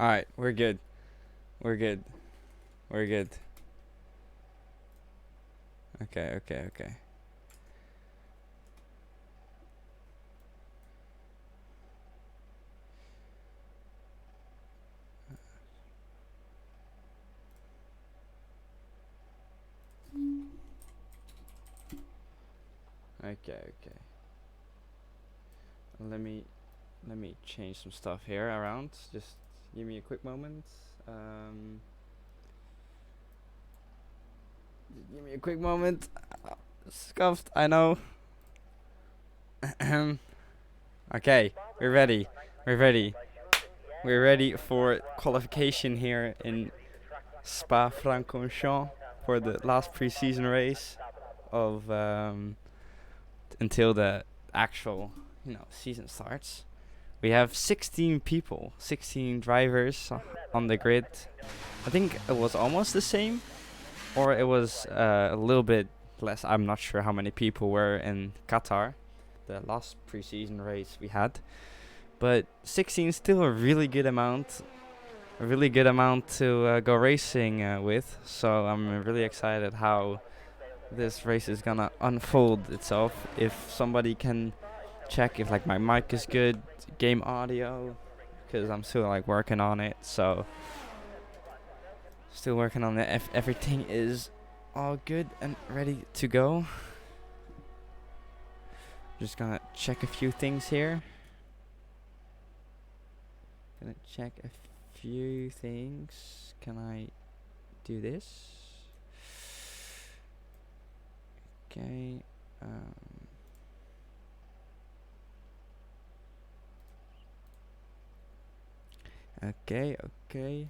Alright, we're good. We're good. We're good. Okay, okay, okay. Okay, okay. Let me change some stuff here around. Just give me a quick moment. Just give me a quick moment. Scuffed, I know. Okay, we're ready. We're ready. We're ready for qualification here in Spa-Francorchamps for the last pre-season race of until the actual season starts. We have 16 people, 16 drivers on the grid. I think it was almost the same, or it was a little bit less. I'm not sure how many people were in Qatar, the last pre-season race we had. But 16 is still a really good amount. A really good amount to go racing with. So I'm really excited how this race is gonna unfold itself. If somebody can check if like my mic is good, game audio, because I'm still like working on it. So still working on it. If everything is all good and ready to go. Just gonna check a few things here. Gonna check a few things. Can I do this? Okay. Okay, okay.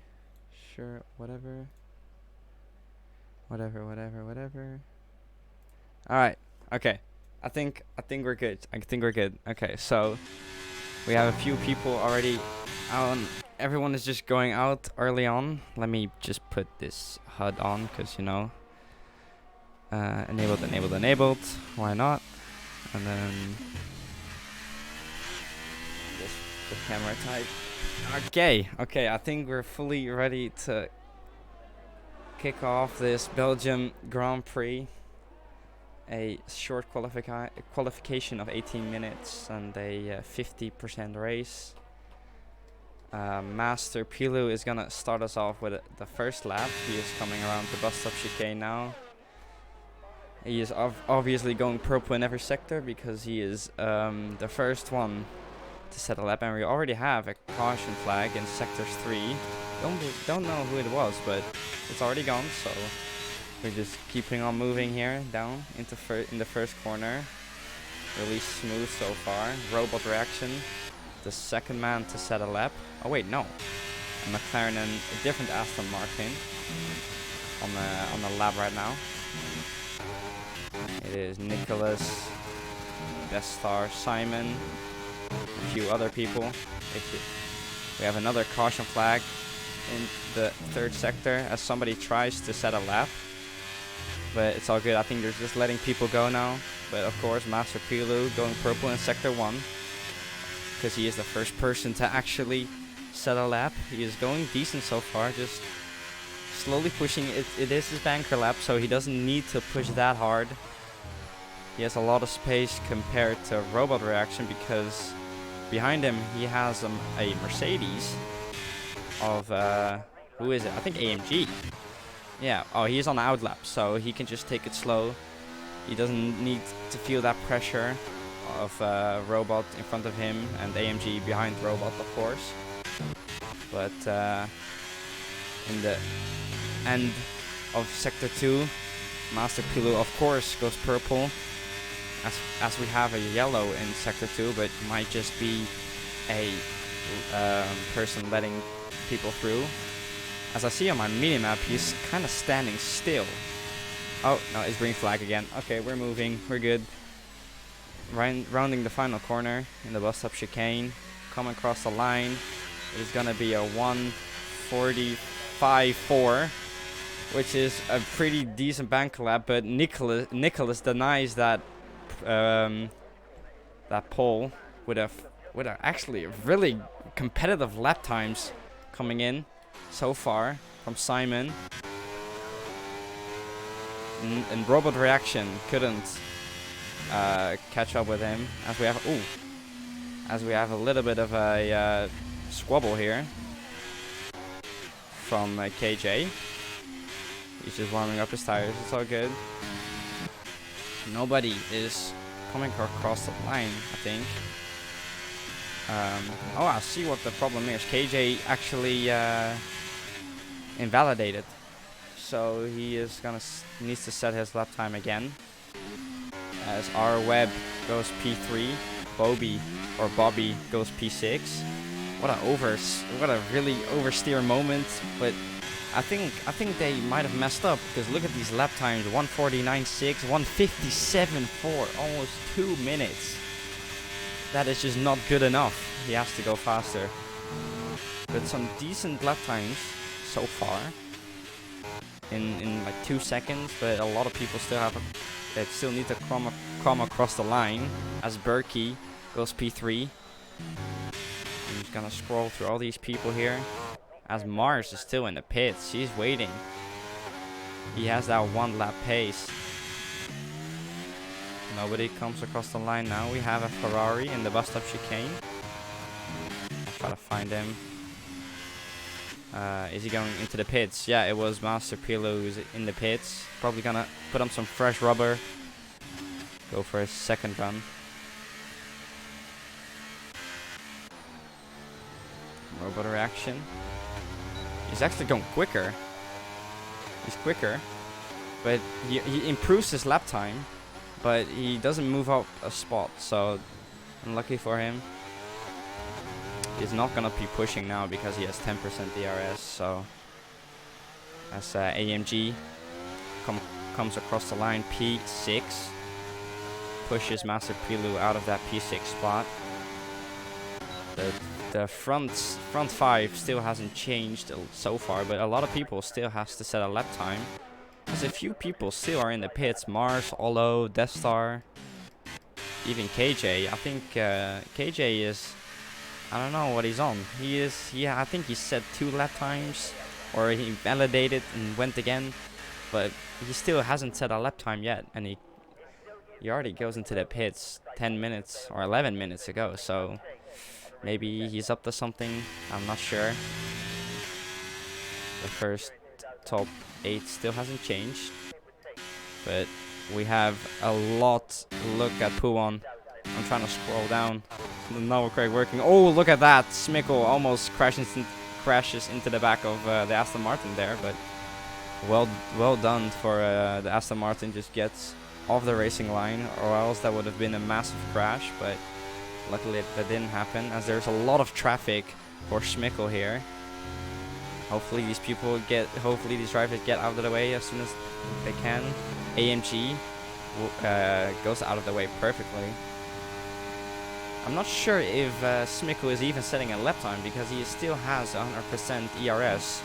Sure, whatever. Whatever. Alright, okay. I think we're good. Okay, so we have a few people already out. Everyone is just going out early on. Let me just put this HUD on, because enabled. Why not? And then just the camera type. Okay, I think we're fully ready to kick off this Belgium Grand Prix. A short qualification of 18 minutes and a 50% race. Master Pilu is gonna start us off with the first lap. He is coming around the bus stop chicane now. He is obviously going purple in every sector because he is the first one to set a lap, and we already have a caution flag in sectors 3. Don't know who it was, but it's already gone, so we're just keeping on moving here down into in the first corner. Really smooth so far. Robot reaction, the second man to set a lap. Oh wait, no, a McLaren and a different Aston Martin on the lap right now. It is Nicholas, Best Star, Simon, a few other people. We have another caution flag in the third sector as somebody tries to set a lap, but it's all good. I think they're just letting people go now. But of course, Master Pilu going purple in sector 1 because he is the first person to actually set a lap. He is going decent so far, just slowly pushing it. It is his banker lap, so he doesn't need to push that hard. He has a lot of space compared to Robot Reaction because behind him he has a Mercedes of who is it? I think AMG. Yeah. Oh, he's on the outlap, so he can just take it slow. He doesn't need to feel that pressure of Robot in front of him and AMG behind Robot, of course. But in the end of sector 2, Master Pilu of course goes purple, as we have a yellow in sector 2, but might just be a person letting people through. As I see on my mini-map, he's kind of standing still. Oh, no, it's green flag again. Okay, we're moving. We're good. Rounding the final corner in the bus stop chicane. Come across the line. It is going to be a 1:45.4, which is a pretty decent bank lap, but Nicholas denies that that pole with a actually really competitive lap times. coming in so far from Simon. And Robot Reaction couldn't catch up with him, as we have a little bit of a squabble here from KJ. He's just warming up his tires. It's all good. Nobody is coming across the line, I think. Oh, I see what the problem is. KJ actually invalidated, so he is needs to set his lap time again. As our Webb goes P3, Bobby goes P6. What a really oversteer moment, but I think they might have messed up, because look at these lap times: 1:49.6, 1:57.4, almost 2 minutes. That is just not good enough. He has to go faster. But some decent lap times so far in like 2 seconds, but a lot of people still need to come across the line, as Berkey goes P3. I'm just gonna scroll through all these people here, as Mars is still in the pits. He's waiting. He has that 1 lap pace. Nobody comes across the line now. We have a Ferrari in the bus stop chicane. I'll try to find him. Is he going into the pits? Yeah, it was Master Pilo who's in the pits. Probably gonna put on some fresh rubber. Go for his second run. Robot Reaction. He's actually going quicker. He's quicker. But he improves his lap time. But he doesn't move up a spot, so unlucky for him. He's not gonna be pushing now because he has 10% DRS. So as AMG comes across the line, P6 pushes Master Pilu out of that P6 spot. The front 5 still hasn't changed so far, but a lot of people still has to set a lap time. Because a few people still are in the pits. Mars, Olo, Death Star, even KJ. I think KJ is, I don't know what he's on. I think he set 2 lap times, or he validated and went again, but he still hasn't set a lap time yet, and he already goes into the pits 10 minutes or 11 minutes ago, so maybe he's up to something. I'm not sure. The first top 8 still hasn't changed, but we have a lot. Look at Puon. I'm trying to scroll down. No, Craig working. Oh, look at that! Smickle almost crashes into the back of the Aston Martin there, but well done for the Aston Martin. Just gets off the racing line, or else that would have been a massive crash. But luckily that didn't happen, as there's a lot of traffic for Smickle here. Hopefully these drivers get out of the way as soon as they can. AMG goes out of the way perfectly. I'm not sure if Smickle is even setting a lap time, because he still has 100% ERS.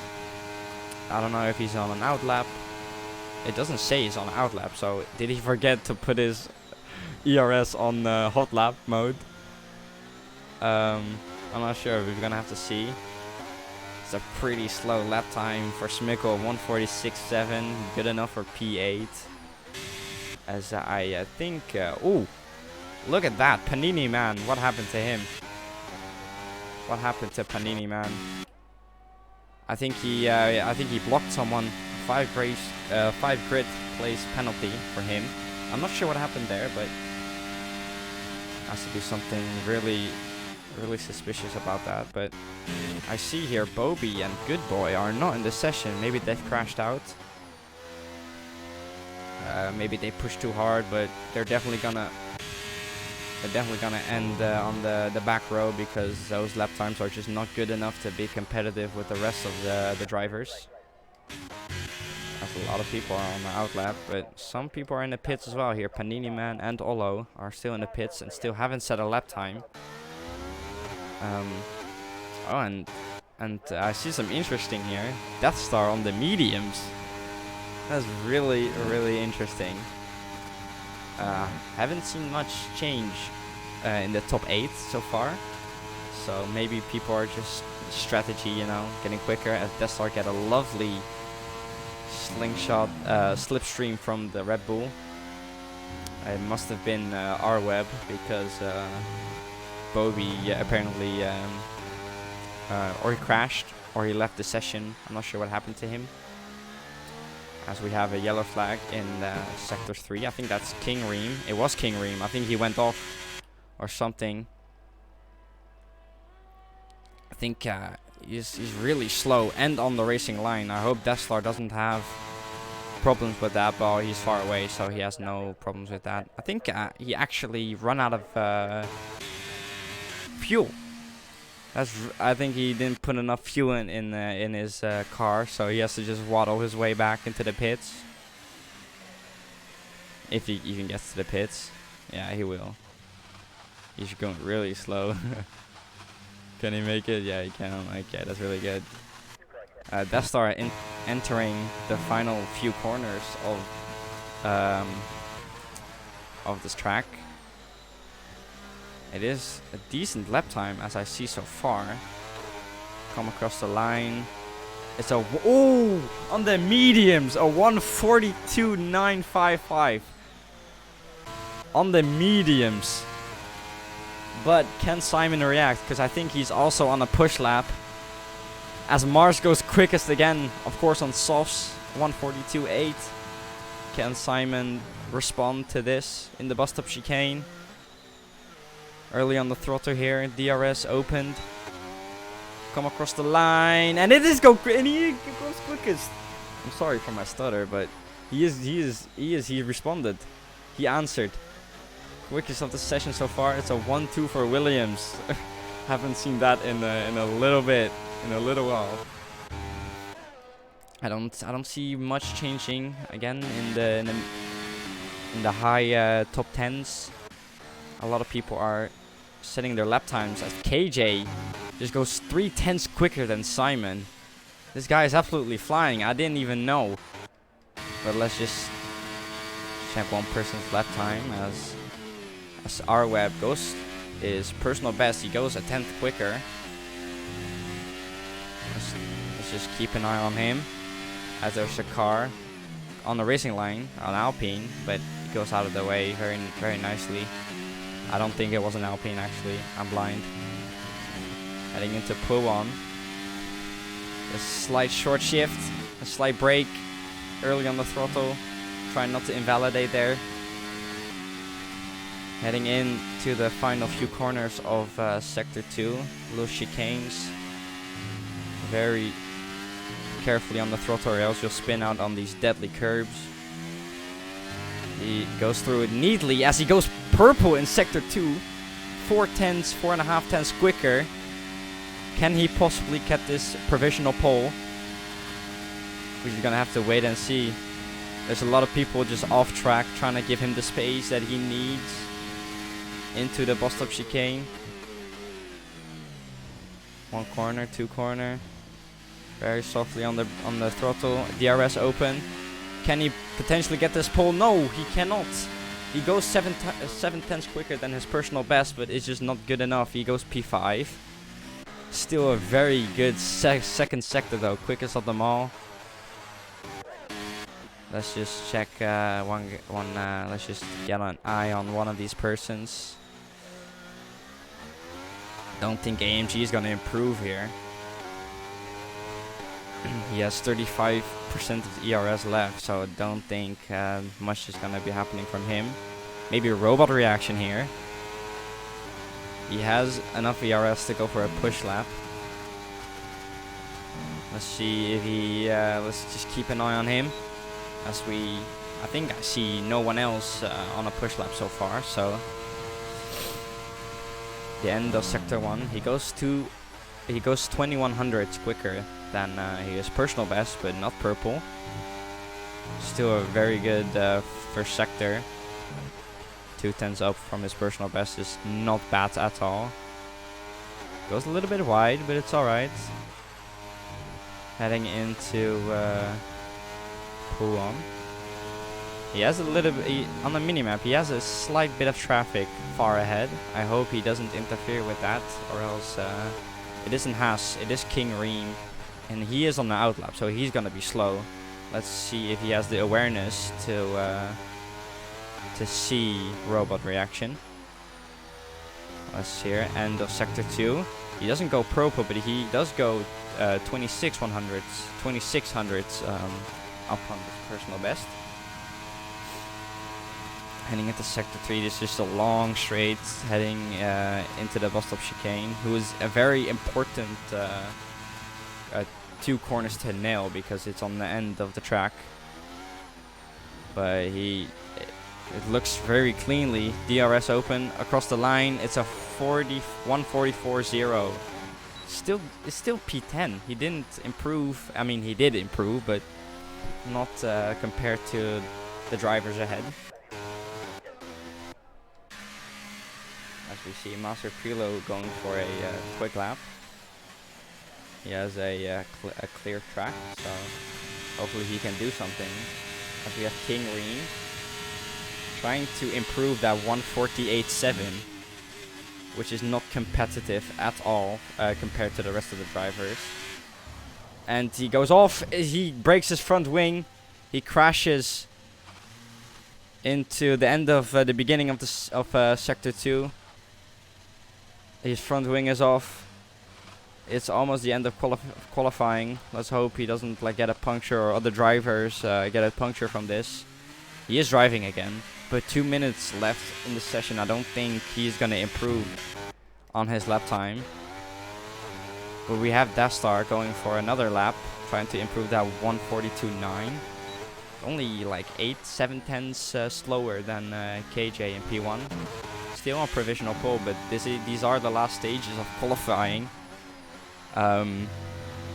I don't know if he's on an outlap. It doesn't say he's on an outlap, so did he forget to put his ERS on hot lap mode? I'm not sure. We're gonna have to see. It's a pretty slow lap time for Smickle, 1:46.7, good enough for P8. As I think, ooh, look at that, Panini Man. What happened to him? What happened to Panini Man? I think he blocked someone. 5 grid place penalty for him. I'm not sure what happened there, but has to be something really suspicious about that. But I see here Bobby and Good Boy are not in the session. Maybe they've crashed out. Maybe they pushed too hard, but they're definitely gonna end on the back row, because those lap times are just not good enough to be competitive with the rest of the drivers. As a lot of people are on the outlap, but some people are in the pits as well here. Panini Man and Olo are still in the pits and still haven't set a lap time. Oh, and I see some interesting here. Death Star on the mediums. That's really interesting. Haven't seen much change in the top 8 so far. So maybe people are just strategy, you know, getting quicker, as Destar get a lovely slingshot slipstream from the Red Bull. It must have been our web, because Bobby apparently or he crashed or he left the session. I'm not sure what happened to him. As we have a yellow flag in sector 3. I think that's King Reem. It was King Reem. I think he went off or something. I think he's really slow and on the racing line. I hope Destar doesn't have problems with that, but he's far away, so he has no problems with that. I think he actually run out of fuel. I think he didn't put enough fuel in his car, so he has to just waddle his way back into the pits. If he even gets to the pits. Yeah, he will. He's going really slow. Can he make it? Yeah, he can. Okay, that's really good. Destar entering the final few corners of this track. It is a decent lap time, as I see so far. Come across the line. It's a on the mediums, a 1:42.955 on the mediums. But can Simon react? Because I think he's also on a push lap. As Mars goes quickest again, of course, on softs, 1:42.8. Can Simon respond to this in the bus stop chicane? Early on the throttle here, DRS opened. Come across the line, and it is and he goes quickest. I'm sorry for my stutter, but he responded. He answered. Quickest of the session so far. It's a 1-2 for Williams. Haven't seen that in a little bit, in a little while. I don't see much changing again in the high top 10s. A lot of people are setting their lap times, as KJ just goes 3/10 quicker than Simon. This guy is absolutely flying. I didn't even know. But let's just check one person's lap time, as our web goes his personal best. He goes a 10th quicker. Let's just keep an eye on him, as there's a car on the racing line, on Alpine, but it goes out of the way very nicely. I don't think it was an Alpine, actually. I'm blind. Heading into Pouan. A slight short shift, a slight brake early on the throttle. Trying not to invalidate there. Heading into the final few corners of Sector 2. Little chicanes. Very carefully on the throttle, or else you'll spin out on these deadly curbs. He goes through it neatly as he goes purple in Sector 2. 4.5 tenths quicker. Can he possibly get this provisional pole? We're gonna have to wait and see. There's a lot of people just off track trying to give him the space that he needs into the bus stop chicane. One corner, two corner. Very softly on the throttle. DRS open. Can he potentially get this pole? No, he cannot. He goes 7/10 quicker than his personal best, but it's just not good enough. He goes P5. Still a very good second sector though, quickest of them all. Let's just check let's just get an eye on one of these persons. Don't think AMG is gonna improve here. He has 35% of the ERS left, so I don't think much is gonna be happening from him. Maybe a robot reaction here. He has enough ERS to go for a push lap. Let's see if he. Let's just keep an eye on him, as I think I see no one else on a push lap so far. So the end of Sector 1, he goes 2100 quicker than his personal best, but not purple. Still a very good first sector. 2/10 up from his personal best is not bad at all. Goes a little bit wide, but it's alright. Heading into Pouan. He has a little bit, on the minimap, he has a slight bit of traffic far ahead. I hope he doesn't interfere with that, or else It isn't Haas, it is King Ream. And he is on the outlap, so he's gonna be slow. Let's see if he has the awareness to see robot reaction. Let's see here, end of sector 2. He doesn't go proper, but he does go 2600s up on his personal best. Heading into sector 3, this is just a long straight heading into the bus stop chicane, who is a very important 2 corners to nail because it's on the end of the track. But it looks very cleanly. DRS open across the line. It's a 144.0. It's still P10. He didn't improve. I mean, he did improve, but not compared to the drivers ahead. As we see Master Prilo going for a quick lap. He has a clear track, so hopefully he can do something. As we have King Ream trying to improve that 148.7, which is not competitive at all compared to the rest of the drivers. And he goes off, he breaks his front wing, he crashes into the end of the beginning of sector 2. His front wing is off. It's almost the end of qualifying. Let's hope he doesn't like get a puncture, or other drivers get a puncture from this. He is driving again, but 2 minutes left in the session. I don't think he's gonna improve on his lap time. But we have Dastar going for another lap, trying to improve that 142.9. Only like 7 tenths slower than KJ in P1. Still on provisional pole, but these are the last stages of qualifying.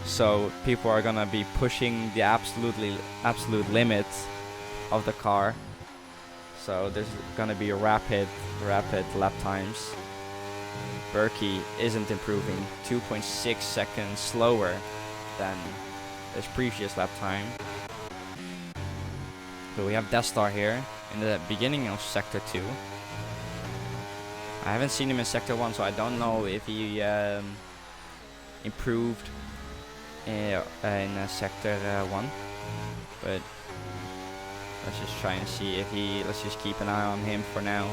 So people are gonna be pushing the absolute limit of the car. So there's gonna be rapid lap times. Berkey isn't improving, 2.6 seconds slower than his previous lap time. So we have Dastar here in the beginning of sector 2. I haven't seen him in sector 1, so I don't know if he improved in sector 1, but let's just try and see if let's just keep an eye on him for now.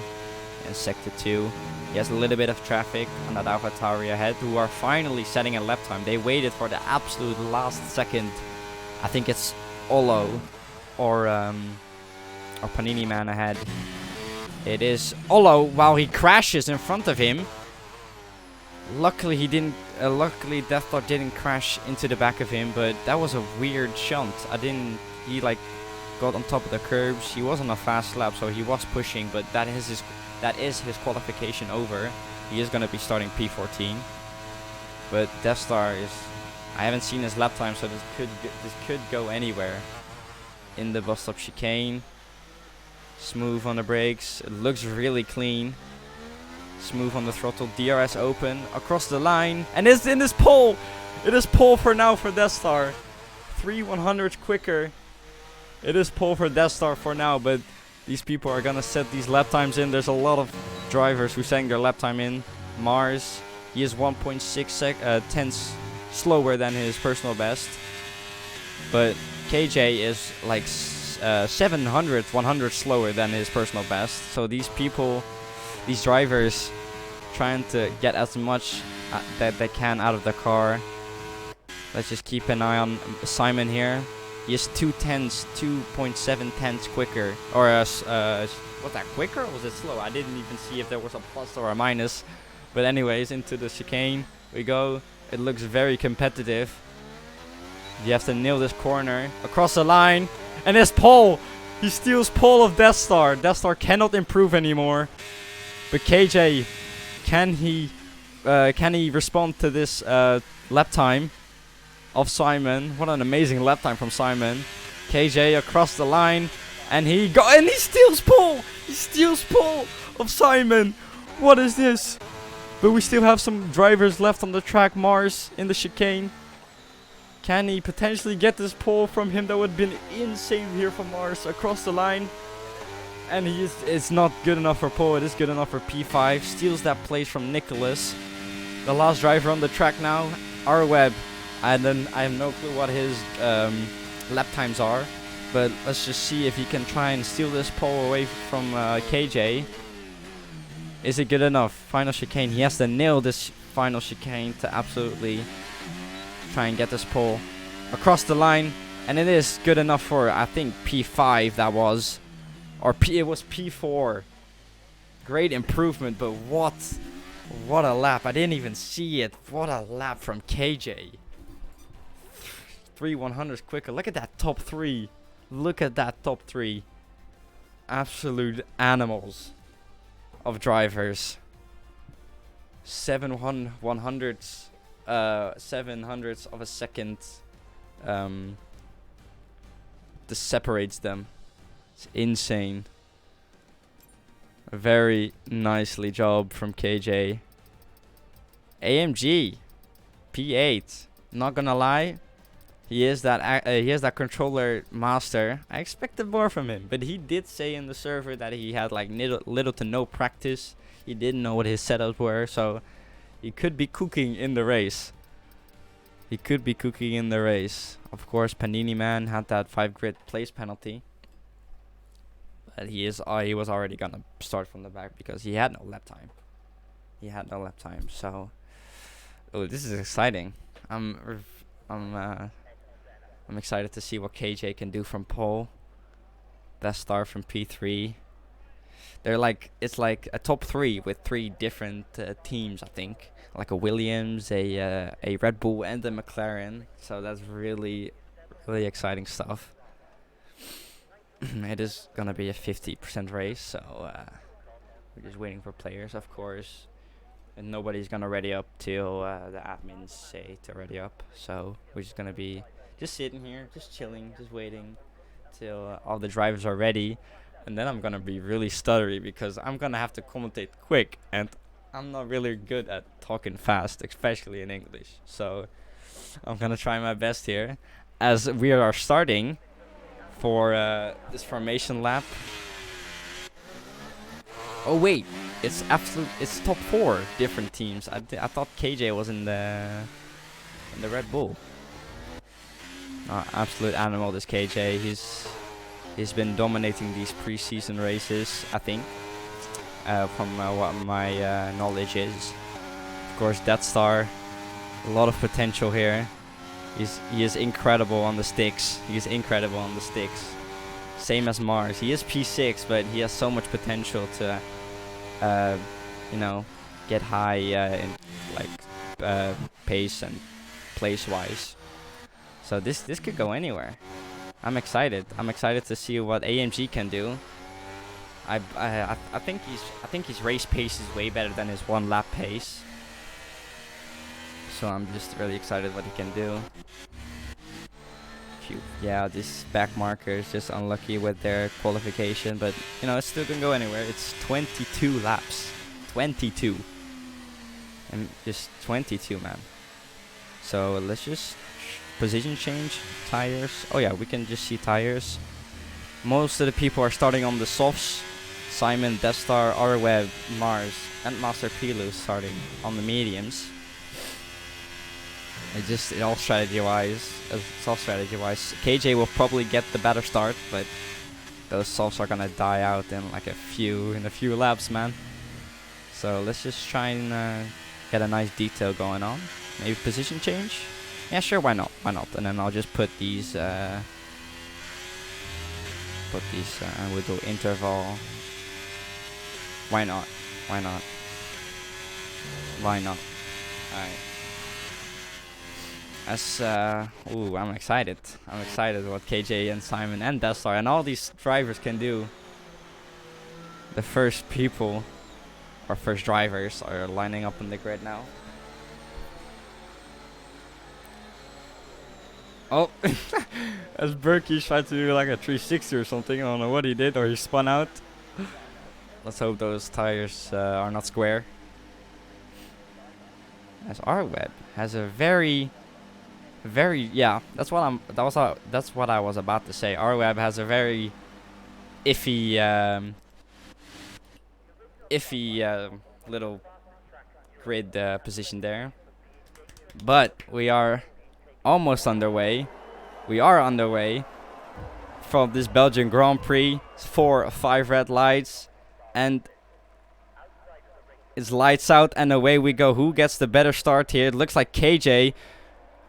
In sector 2, he has a little bit of traffic on that AlphaTauri ahead, who are finally setting a lap time. They waited for the absolute last second. I think it's Olo or Panini Man ahead. It is Olo while he crashes in front of him. Luckily he didn't. Luckily Deathlock didn't crash into the back of him, but that was a weird shunt. He like got on top of the curbs. He was on a fast lap, so he was pushing, but that is his qualification over. He is gonna be starting P14. But Deathstar is. I haven't seen his lap time, so this could go anywhere. In the bus stop chicane. Smooth on the brakes. It looks really clean. Smooth on the throttle. DRS open across the line, and it's in this pole. It is pole for now for Deathstar. 3/100 quicker. It is pole for Deathstar for now, but these people are gonna set these lap times in. There's a lot of drivers who setting their lap time in. Mars, he is 1.6 tenths slower than his personal best, but KJ is like 100 slower than his personal best. So these drivers trying to get as much that they can out of the car. Let's just keep an eye on Simon here. He is 2.7 tenths quicker. Or was that quicker or was it slow? I didn't even see if there was a plus or a minus. But anyways, into the chicane we go. It looks very competitive. You have to nail this corner across the line, and it's pole. He steals pole of Deathstar. Deathstar cannot improve anymore. But KJ, can he respond to this lap time of Simon? What an amazing lap time from Simon. KJ across the line, and he steals pole. He steals pole of Simon. What is this? But we still have some drivers left on the track. Mars in the chicane. Can he potentially get this pole from him? That would have been insane here for Mars across the line. And it's not good enough for pole. It is good enough for P5. Steals that place from Nicholas. the last driver on the track now, R-Web. And then I have no clue what his lap times are. But let's just see if he can try and steal this pole away from KJ. Is it good enough? Final chicane. He has to nail this final chicane to absolutely try and get this pole across the line. And it is good enough for, I think, P5 that was. Or it was P4. Great improvement, but what a lap. I didn't even see it. What a lap from KJ. 3/100s quicker. Look at that top 3. Look at that top 3. Absolute animals of drivers. 7/100s. 700ths of a second. This separates them. It's insane. Very nicely job from KJ. AMG P8. Not gonna lie, he is that controller master. I expected more from him, but he did say in the server that he had like little to no practice. He didn't know what his setups were, so he could be cooking in the race. He could be cooking in the race. Of course, Panini Man had that 5 grid place penalty. But he was already gonna start from the back because he had no lap time. So, oh, this is exciting. I'm excited to see what KJ can do from pole. Best star from P3. It's like a top 3 with 3 different teams, I think. Like a Williams, a Red Bull, and a McLaren. So that's really exciting stuff. It is gonna be a 50% race, so we're just waiting for players, of course, and nobody's gonna ready up till the admins say to ready up. So we're just gonna be just sitting here, just chilling, just waiting till all the drivers are ready, and then I'm gonna be really stuttery because I'm gonna have to commentate quick, and I'm not really good at talking fast, especially in English. So I'm gonna try my best here as we are starting for this formation lap. Oh wait, it's top 4 different teams. I thought KJ was in the Red Bull. Absolute animal, this KJ. He's been dominating these preseason races, I think, from what my knowledge is. Of course, Death Star, a lot of potential here. He is incredible on the sticks. Same as Mars. He is P6, but he has so much potential to, get high in pace and place-wise. So this could go anywhere. I'm excited. I'm excited to see what AMG can do. I think his race pace is way better than his 1 lap pace. So I'm just really excited what he can do. Yeah, this back marker is just unlucky with their qualification, but it still can go anywhere. It's 22 laps. 22. And just 22, man. So let's just position change tires. Oh yeah, we can just see tires. Most of the people are starting on the softs. Simon, Death Star, R-Web, Mars, and Master Pilu starting on the mediums. It's all strategy wise. KJ will probably get the better start, but those softs are gonna die out in a few laps, man. So let's just try and get a nice detail going on. Maybe position change. Yeah, sure. Why not? And then I'll just put these. And we'll do interval. Why not? Alright. I'm excited. I'm excited what KJ and Simon and Death Star and all these drivers can do. The first people, or first drivers, are lining up in the grid now. Oh, as Berkey tried to do like a 360 or something. I don't know what he did, or he spun out. Let's hope those tires are not square. As R-Web has a very, that's what I was about to say. R-Web has a very iffy little grid position there. But we are almost underway. We are underway from this Belgian Grand Prix. 4 or 5 red lights, and it's lights out, and away we go. Who gets the better start here? It looks like KJ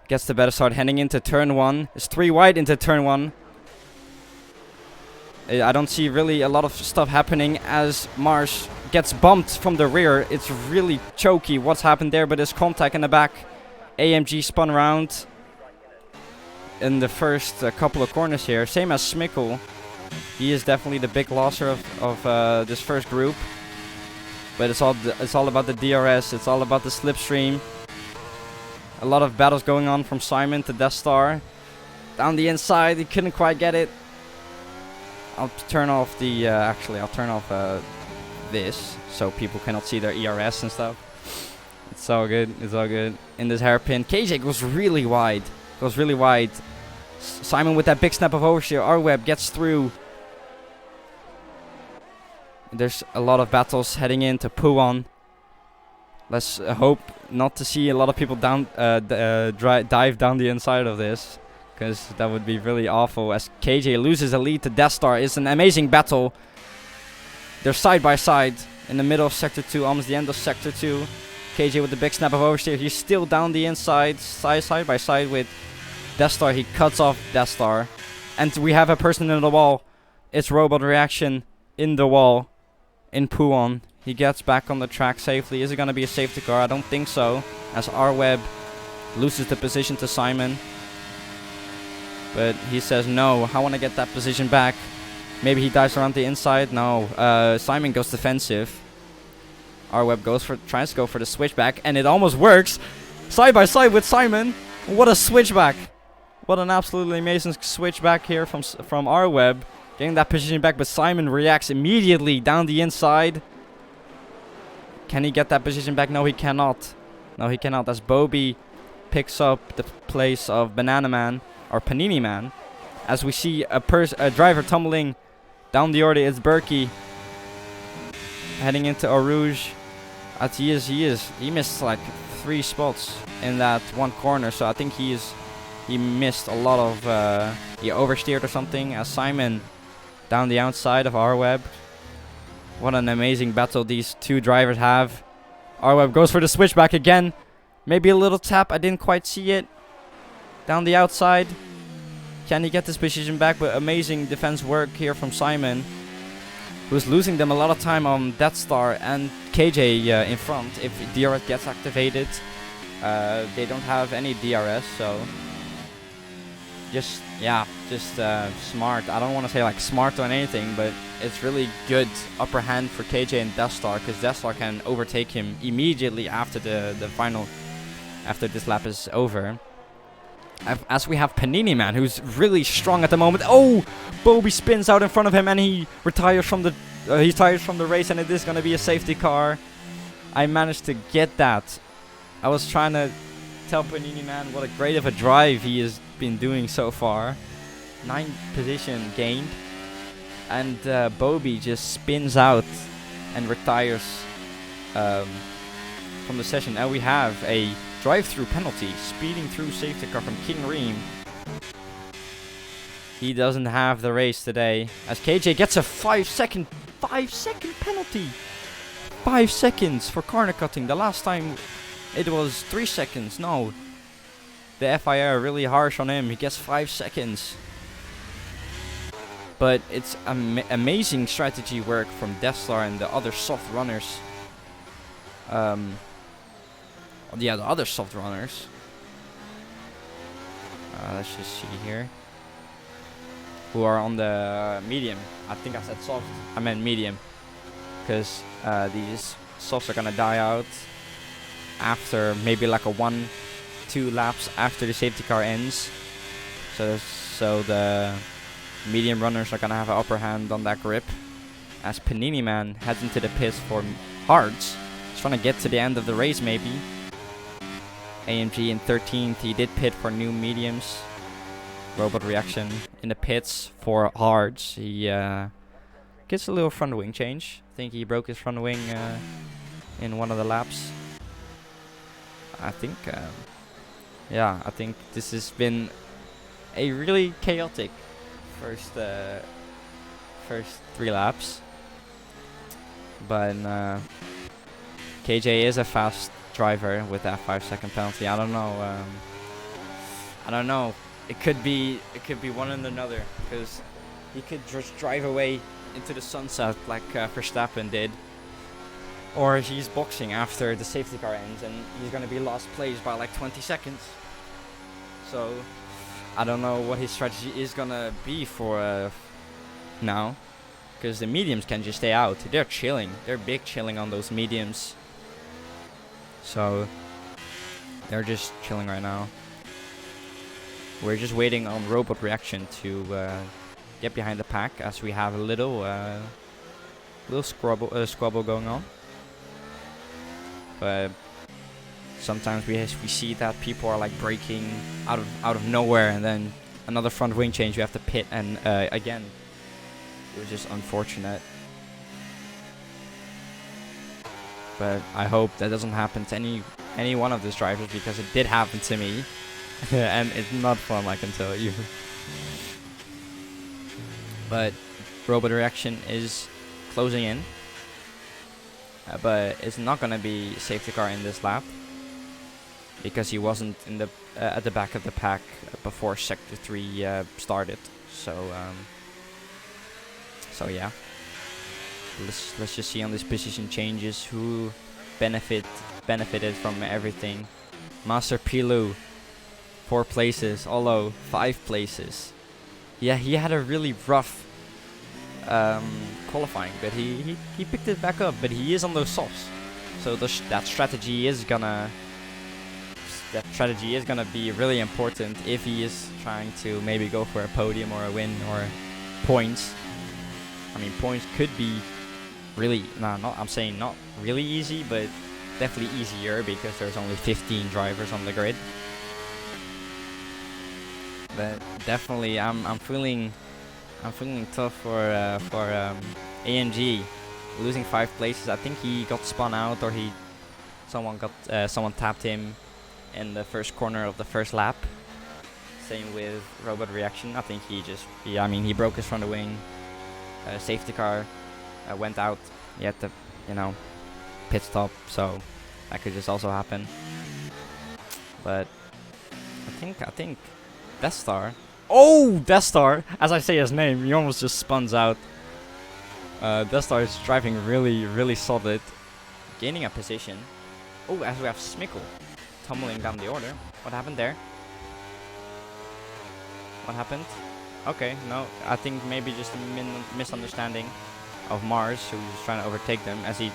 gets the better start heading into turn 1. It's 3 wide into turn 1. I don't see really a lot of stuff happening as Marsh gets bumped from the rear. It's really choky what's happened there, but there's contact in the back. AMG spun around in the first couple of corners here. Same as Smikkel. He is definitely the big losser of this first group. But it's all about the DRS. It's all about the slipstream. A lot of battles going on from Simon to Death Star. Down the inside, he couldn't quite get it. I'll turn off the, I'll turn off this so people cannot see their ERS and stuff. It's all good, it's all good. In this hairpin, KJ goes really wide. Simon with that big snap of oversteer. R-Web gets through. There's a lot of battles heading into Puan. Let's hope not to see a lot of people down, dive down the inside of this, because that would be really awful. As KJ loses the lead to Death Star. It's an amazing battle. They're side by side in the middle of Sector 2, almost the end of Sector 2. KJ with the big snap of oversteer. He's still down the inside, side by side with Death Star. He cuts off Death Star. And we have a person in the wall. It's Robot Reaction in the wall in Puan. He gets back on the track safely. Is it going to be a safety car? I don't think so. As R-Web loses the position to Simon. But he says, no, I want to get that position back. Maybe he dives around the inside. No, Simon goes defensive. R-Web tries to go for the switchback, and it almost works. Side by side with Simon. What a switchback. What an absolutely amazing switchback here from R-Web. Getting that position back, but Simon reacts immediately down the inside. Can he get that position back? No, he cannot. No, he cannot. As Bobby picks up the place of Banana Man, or Panini Man. As we see a driver tumbling down the order. It's Berkey heading into Eau Rouge. As he missed like 3 spots in that one corner, so I think he missed a lot of he oversteered or something. As Simon down the outside of R-Web. What an amazing battle these two drivers have. R-Web goes for the switchback again. Maybe a little tap, I didn't quite see it. Down the outside. Can he get this position back? But amazing defense work here from Simon, who's losing them a lot of time on Death Star and KJ in front. If DRS gets activated, they don't have any DRS, so just smart. I don't want to say like smart or anything, but it's really good upper hand for KJ and Death Star, because Death Star can overtake him immediately after after this lap is over. As we have Panini Man, who's really strong at the moment. Oh, Bobby spins out in front of him, and he retires from the race, and it is going to be a safety car. I managed to get that. I was trying to tell Panini Man what a great of a drive he has been doing so far. 9th position gained, and Bobby just spins out and retires from the session. And we have a drive-through penalty, speeding through safety car from King Reem. He doesn't have the race today, as KJ gets a 5-second penalty. 5 seconds for corner cutting. The last time it was 3 seconds. No, the FIA are really harsh on him. He gets 5 seconds. But it's amazing strategy work from Death Star and the other soft runners. The other soft runners. Let's just see here. Who are on the medium. I think I said soft. I meant medium. Because these softs are gonna die out after maybe like a 1-2 laps after the safety car ends. So the medium runners are gonna have an upper hand on that grip. As Panini Man heads into the pits for hards. He's trying to get to the end of the race maybe. AMG in 13th, he did pit for new mediums. Robot Reaction in the pits for hards. He gets a little front wing change. I think he broke his front wing in one of the laps. I think, yeah, I think this has been a really chaotic first 3 laps. But KJ is a fast driver with that 5-second penalty. I don't know. I don't know. It could be one and another, because he could just drive away into the sunset like Verstappen did, or he's boxing after the safety car ends and he's gonna be lost place by like 20 seconds. So I don't know what his strategy is gonna be for now, because the mediums can just stay out. They're chilling. They're big chilling on those mediums. So they're just chilling right now. We're just waiting on robot reaction to get behind the pack, as we have a little squabble going on. But sometimes we see that people are like braking out of nowhere, and then another front wing change, you have to pit, and again, it was just unfortunate. But I hope that doesn't happen to any one of these drivers, because it did happen to me. And it's not fun, I can tell you. But robot reaction is closing in, but it's not gonna be safety car in this lap, because he wasn't in the at the back of the pack before sector 3 started. So yeah, let's just see on these position changes who benefited from everything. Master Pilu, 4 places. Olo, 5 places. Yeah, he had a really rough qualifying, but he picked it back up. But he is on those softs, so that strategy is gonna be really important if he is trying to maybe go for a podium or a win or points. I mean, points could be really I'm saying not really easy, but definitely easier, because there's only 15 drivers on the grid. But definitely, I'm feeling tough for AMG, losing 5 places. I think he got spun out, or someone tapped him in the first corner of the first lap. Same with robot reaction. I think he broke his front wing. Safety car went out. He had to, pit stop. So that could just also happen. But I think Death Star. Oh, Death Star! As I say his name, he almost just spuns out. Death Star is driving really, really solid, gaining a position. Oh, as we have Smickle tumbling down the order. What happened there? What happened? Okay, no, I think maybe just a misunderstanding of Mars, who was trying to overtake them, as he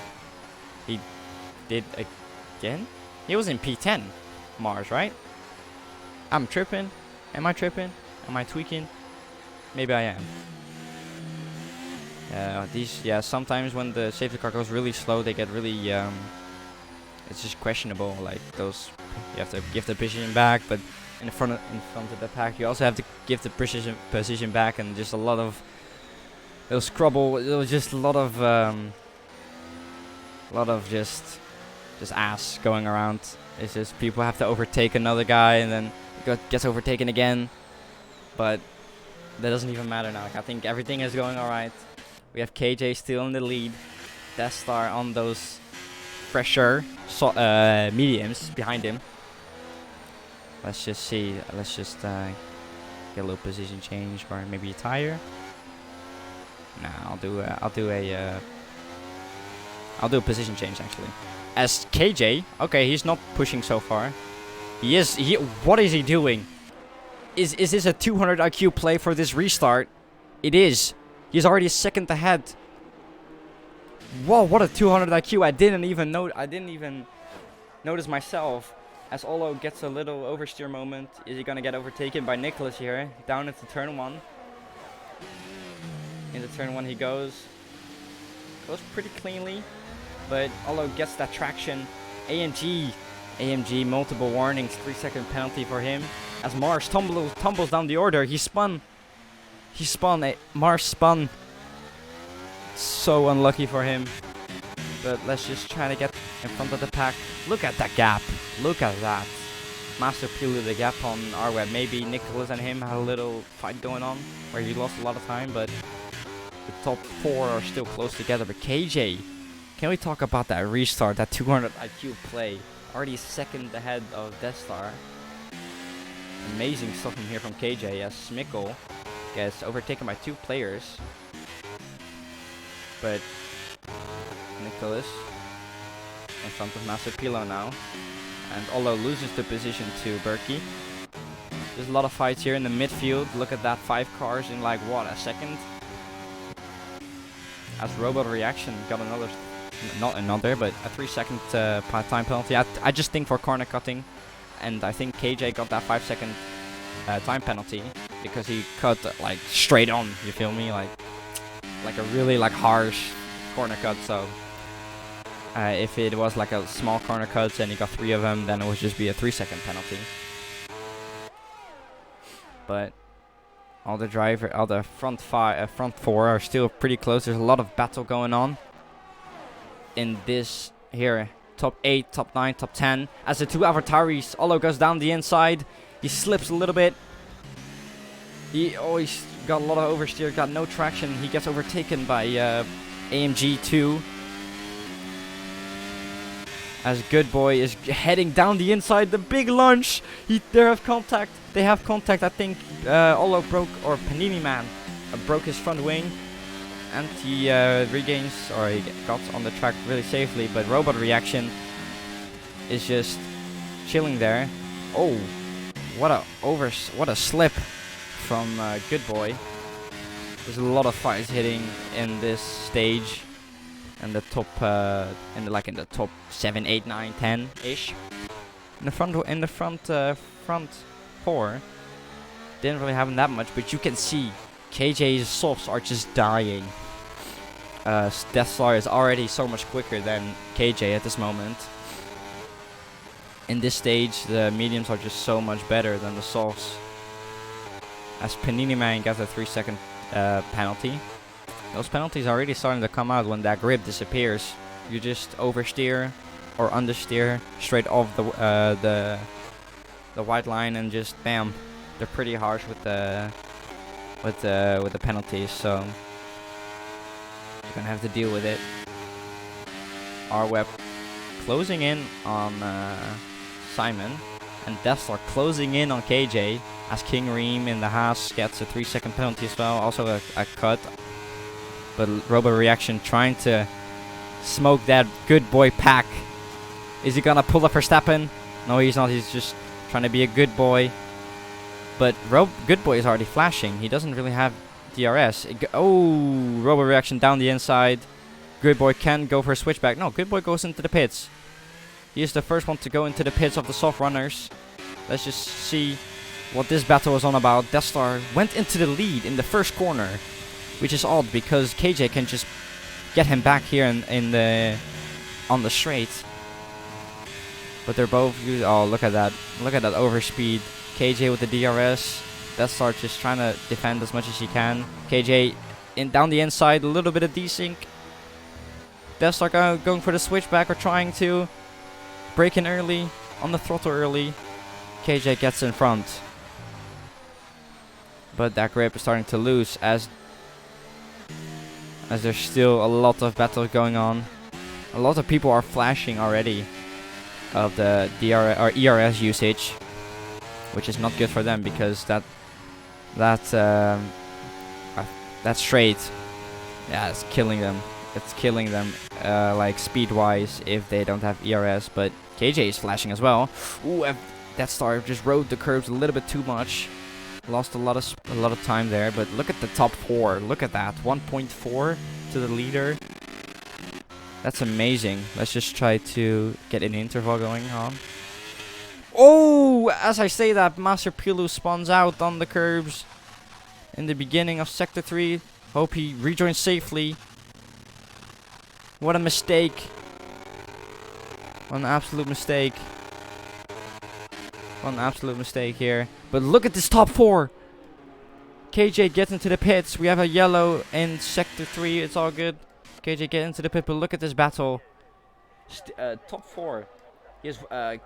did again. He was in P10, Mars, right? I'm tripping. Am I tripping? Am I tweaking? Maybe I am. Sometimes when the safety car goes really slow, they get really it's just questionable. Like those, you have to give the position back, but in front of the pack, you also have to give the position back, and just a lot of those scrubble. It was just a lot of just ass going around. It's just people have to overtake another guy, and then gets overtaken again. But that doesn't even matter now. I think everything is going alright. We have KJ still in the lead. Death Star on those fresher mediums behind him. Let's just see. Let's just get a little position change, or maybe a tire. Nah, I'll do a position change actually. As KJ, okay, he's not pushing so far. What is he doing? Is this a 200 IQ play for this restart? It is. He's already a second ahead. Whoa, what a 200 IQ! I didn't even notice myself. As Olo gets a little oversteer moment, is he gonna get overtaken by Nicholas here? Down into turn 1. Into turn 1 he goes pretty cleanly, but Olo gets that traction. AMG, multiple warnings, 3-second penalty for him. As Mars tumbles down the order, he spun. Mars spun. So unlucky for him. But let's just try to get in front of the pack. Look at that gap. Look at that. Master Pilu the gap on our web. Maybe Nicholas and him had a little fight going on where he lost a lot of time, but the top 4 are still close together. But KJ, can we talk about that restart, that 200 IQ play? Already second ahead of Death Star. Amazing stuff from here from KJ as Smickle gets overtaken by 2 players. But Nicholas in front of Master Pilo now. And Olo loses the position to Berkey. There's a lot of fights here in the midfield. Look at that, 5 cars in like what, a second? As Robot Reaction got another, not another, but a 3-second time penalty. I just think for corner cutting. And I think KJ got that 5-second time penalty because he cut like straight on, you feel me? Like a really like harsh corner cut. So if it was like a small corner cut and he got 3 of them, then it would just be a 3-second penalty. But all the front 4 are still pretty close. There's a lot of battle going on in this here. Top 8, top 9, top 10. As the 2 Avataris, Olo goes down the inside. He slips a little bit. He's got a lot of oversteer, got no traction. He gets overtaken by AMG 2. As Good Boy is heading down the inside, the big lunge. They have contact. I think Olo broke, or Panini Man broke his front wing. And he regains, or he got on the track really safely. But Robot Reaction is just chilling there. Oh, what a slip from Good Boy. There's a lot of fights hitting in this stage, and the top, in the top 7, 8, 9, 10 ish. In the front 4, didn't really happen that much, but you can see KJ's softs are just dying. Death Star is already so much quicker than KJ at this moment. In this stage, the mediums are just so much better than the softs. As Panini Man gets a 3-second penalty. Those penalties are already starting to come out when that grip disappears. You just oversteer or understeer straight off the white line and just bam. They're pretty harsh with the penalties, so you're gonna have to deal with it. R-Web closing in on Simon, and Death Star closing in on KJ as King Reem in the Haas gets a 3-second penalty as well, also a cut. But Robo Reaction trying to smoke that Good Boy pack. Is he gonna pull up Verstappen? No, he's not. He's just trying to be a good boy. But Good Boy is already flashing. He doesn't really have DRS. Robo Reaction down the inside. Good Boy can go for a switchback. No, Good Boy goes into the pits. He is the first one to go into the pits of the soft runners. Let's just see what this battle is on about. Death Star went into the lead in the first corner, which is odd because KJ can just get him back here on the straight. But they're both look at that overspeed. KJ with the DRS. Death Star just trying to defend as much as he can. KJ down the inside, a little bit of desync. Death Star going for the switchback or trying to break in early, on the throttle early. KJ gets in front. But that grip is starting to lose as there's still a lot of battles going on. A lot of people are flashing already of the DRS or ERS usage, which is not good for them because that straight, yeah, it's killing them. It's killing them like speed-wise if they don't have ERS. But KJ is flashing as well. Ooh, Death Star just rode the curves a little bit too much. Lost a lot of time there. But look at the top 4. Look at that, 1.4 to the leader. That's amazing. Let's just try to get an interval going on. Oh, as I say that, Master Pilu spawns out on the curbs in the beginning of Sector 3. Hope he rejoins safely. What a mistake. What an absolute mistake. What an absolute mistake here. But look at this top 4. KJ gets into the pits. We have a yellow in Sector 3. It's all good. KJ get into the pit, but look at this battle. Top 4.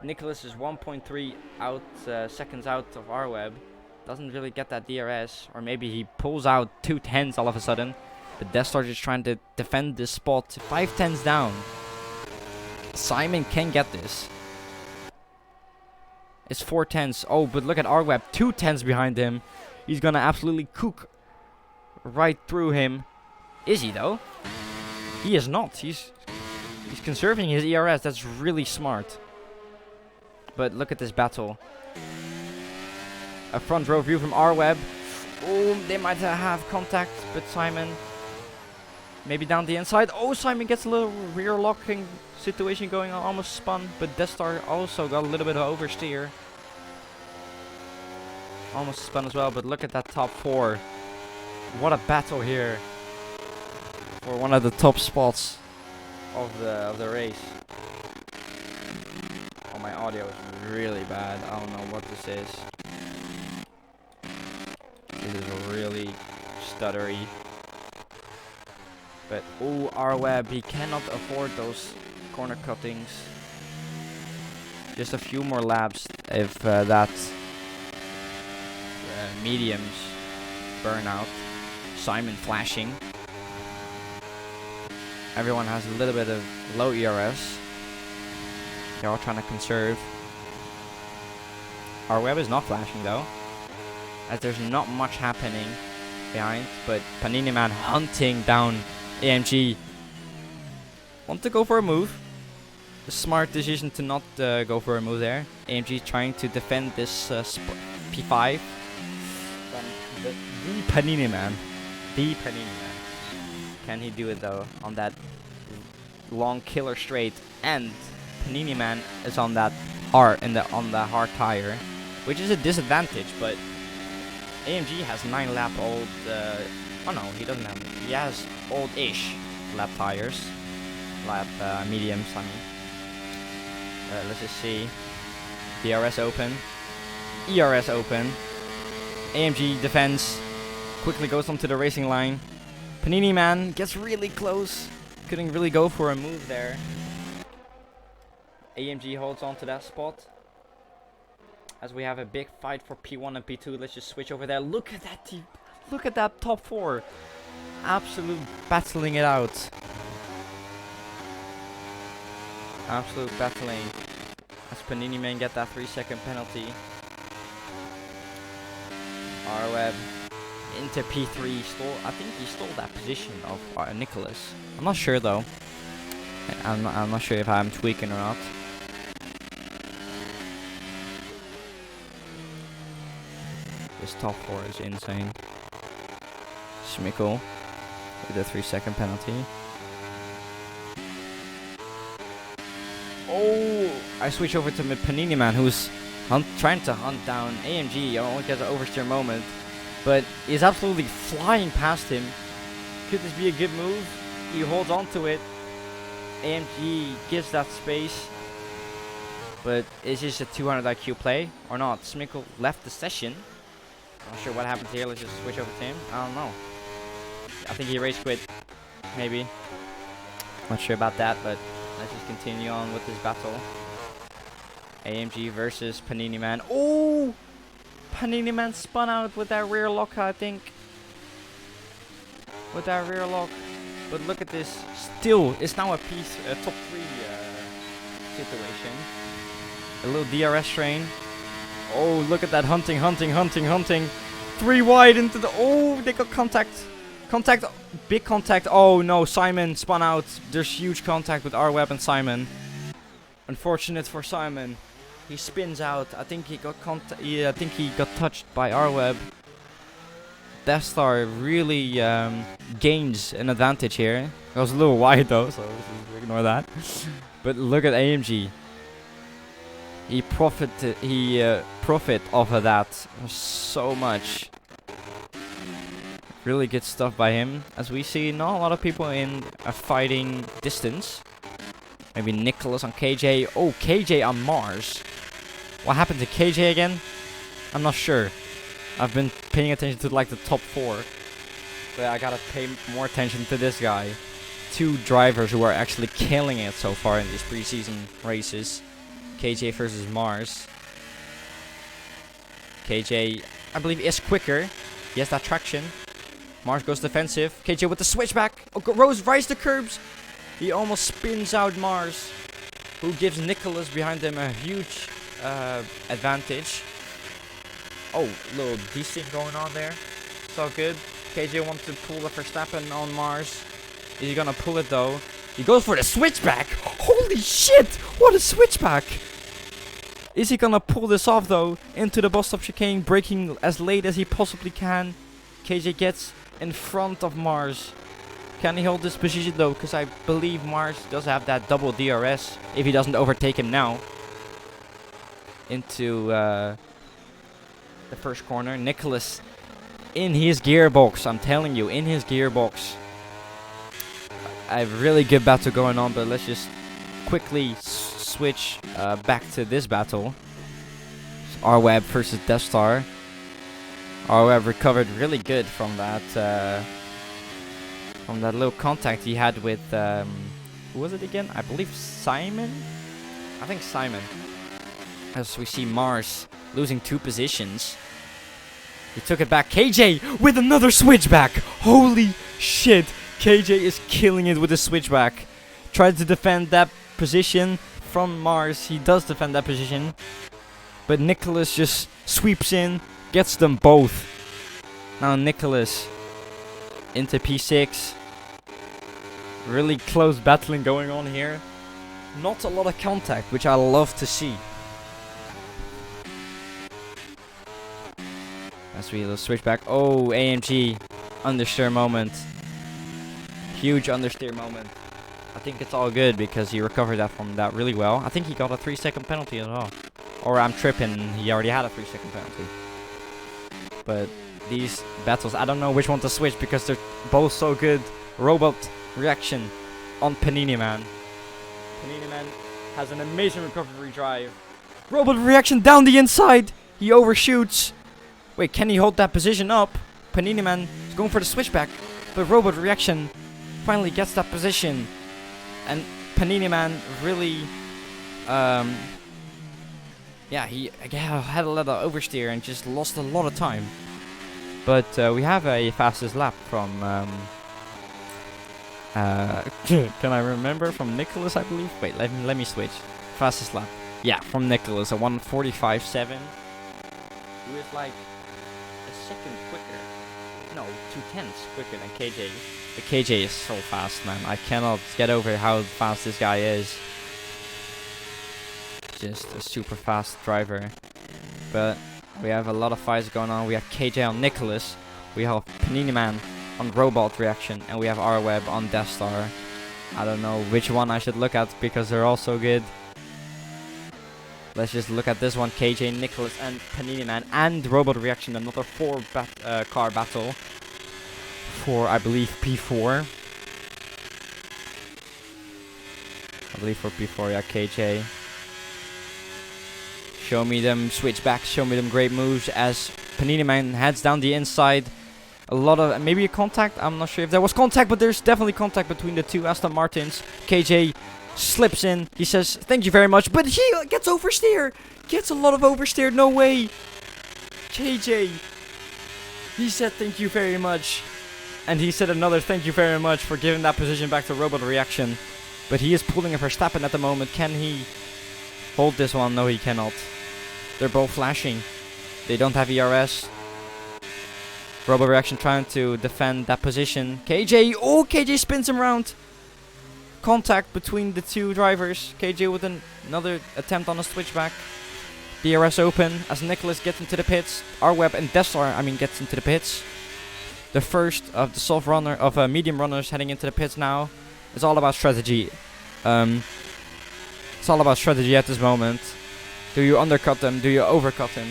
Nicholas is 1.3 seconds out of R-Web. Doesn't really get that DRS, or maybe he pulls out 2 tenths all of a sudden. But Death Star just trying to defend this spot. 5 tenths down. Simon can get this. It's 4 tenths. Oh, but look at R-Web, 2 tenths behind him. He's gonna absolutely cook right through him. Is he though? He is not. He's conserving his ERS. That's really smart. But look at this battle. A front row view from R-Web. Oh, they might have contact, but Simon maybe down the inside. Oh, Simon gets a little rear locking situation going on, almost spun, but Death Star also got a little bit of oversteer. Almost spun as well, but look at that top 4. What a battle here for one of the top spots of the race. Oh, my audio is really bad. I don't know what this is. This is really stuttery. But oh, R-Web, he cannot afford those corner cuttings. Just a few more laps if that mediums burn out. Simon flashing. Everyone has a little bit of low ERS. They're all trying to conserve. R-Web is not flashing though, as there's not much happening behind, but Panini Man hunting down AMG. Want to go for a move. A smart decision to not go for a move there. AMG trying to defend this P5. The Panini Man. The Panini Man. Can he do it though on that long killer straight? And Panini Man is on that on the hard tire, which is a disadvantage, but AMG has 9 lap old, oh no, he doesn't have, he has old-ish lap tires, mediums, I mean. Let's just see, DRS open, ERS open, AMG defends, quickly goes onto the racing line, Panini Man gets really close, couldn't really go for a move there. AMG holds on to that spot. As we have a big fight for P1 and P2, let's just switch over there. Look at that team. Look at that top 4. Absolute battling it out. Absolute battling. As Panini Man get that 3-second penalty. R-Web into P3. I think he stole that position of Nicholas. I'm not sure though. I'm not sure if I'm tweaking or not. This top 4 is insane. Schmickel with a 3-second penalty. Oh! I switch over to Panini Man, who's trying to hunt down AMG. Almost gets an oversteer moment, but is absolutely flying past him. Could this be a good move? He holds on to it. AMG gives that space, but is this a 200 IQ play or not? Schmickel left the session. Not sure what happened here. Let's just switch over to him. I don't know. I think he race quit. Maybe. Not sure about that, but let's just continue on with this battle. AMG versus Panini Man. Oh! Panini Man spun out with that rear lock, I think. With that rear lock. But look at this. Still, it's now a top 3 situation. A little DRS train. Oh, look at that hunting. 3 wide into the... Oh, they got contact. Big contact. Oh, no, Simon spun out. There's huge contact with R-Web and Simon. Unfortunate for Simon. He spins out. I think he got I think he got touched by R-Web. Death Star really gains an advantage here. It was a little wide though, so ignore that. But look at AMG. He profit off of that so much. Really good stuff by him. As we see, not a lot of people in a fighting distance. Maybe Nicholas on KJ. Oh, KJ on Mars. What happened to KJ again? I'm not sure. I've been paying attention to like the top 4. But I gotta pay more attention to this guy. two drivers who are actually killing it so far in these preseason races. KJ versus Mars. KJ, I believe, is quicker. He has that traction. Mars goes defensive. KJ with the switchback. Oh, Rose rides the curbs. He almost spins out Mars, who gives Nicholas behind him a huge advantage. Oh, little desync going on there. It's all good. KJ wants to pull the Verstappen on Mars. Is he gonna pull it though? He goes for the switchback. Holy shit! What a switchback! Is he gonna pull this off though? Into the bus stop chicane, braking as late as he possibly can. KJ gets in front of Mars. Can he hold this position though? Because I believe Mars does have that double DRS. If he doesn't overtake him now. Into the first corner. Nicholas in his gearbox. I'm telling you, in his gearbox. I have a really good battle going on, but let's just quickly switch back to this battle. R-Web versus Death Star. R-Web recovered really good from that little contact he had with who was it again? I believe Simon. I think Simon. As we see Mars losing 2 positions. He took it back. KJ with another switchback. Holy shit! KJ is killing it with the switchback. Tried to defend that position from Mars. He does defend that position. But Nicholas just sweeps in. Gets them both. Now Nicholas into P6. Really close battling going on here. Not a lot of contact, which I love to see. As we switch back. Oh, AMG. Understeer moment. Huge understeer moment. I think it's all good because he recovered that from that really well. I think he got a 3-second penalty as well. Or I'm tripping. He already had a 3-second penalty. But these battles, I don't know which one to switch because they're both so good. Robot reaction on Panini Man. Panini Man has an amazing recovery drive. Robot reaction down the inside. He overshoots. Wait, can he hold that position up? Panini Man is going for the switchback. But Robot reaction finally gets that position. And Panini Man really, yeah, he had a lot of oversteer and just lost a lot of time. But we have a fastest lap from, can I remember? From Nicholas, I believe. Wait, let me switch. Fastest lap. Yeah, from Nicholas, a 1:45.7. Who is like a second quicker. No, 2/10 quicker than KJ. The KJ is so fast, man. I cannot get over how fast this guy is. Just a super fast driver. But we have a lot of fights going on. We have KJ on Nicholas. We have Panini Man on Robot Reaction. And we have R-Web on Death Star. I don't know which one I should look at because they're all so good. Let's just look at this one. KJ, Nicholas, and Panini Man. And Robot Reaction. Another 4 car battle. For, I believe, P4. I believe for P4, yeah, KJ. Show me them switchbacks, show me them great moves as Panini Man heads down the inside. A lot of, maybe a contact, I'm not sure if there was contact, but there's definitely contact between the two Aston Martins. KJ slips in, he says, thank you very much, but he gets oversteer. Gets a lot of oversteer, no way. KJ, he said thank you very much. And he said another thank you very much for giving that position back to Robot Reaction. But he is pulling a Verstappen at the moment. Can he hold this one? No, he cannot. They're both flashing. They don't have ERS. Robot Reaction trying to defend that position. KJ, oh, KJ spins him around. Contact between the two drivers. KJ with another attempt on a switchback. DRS open as Nicholas gets into the pits. R-Web and Death Star, gets into the pits. The first of the soft runner of medium runners heading into the pits now. It's all about strategy. It's all about strategy at this moment. Do you undercut them? Do you overcut them?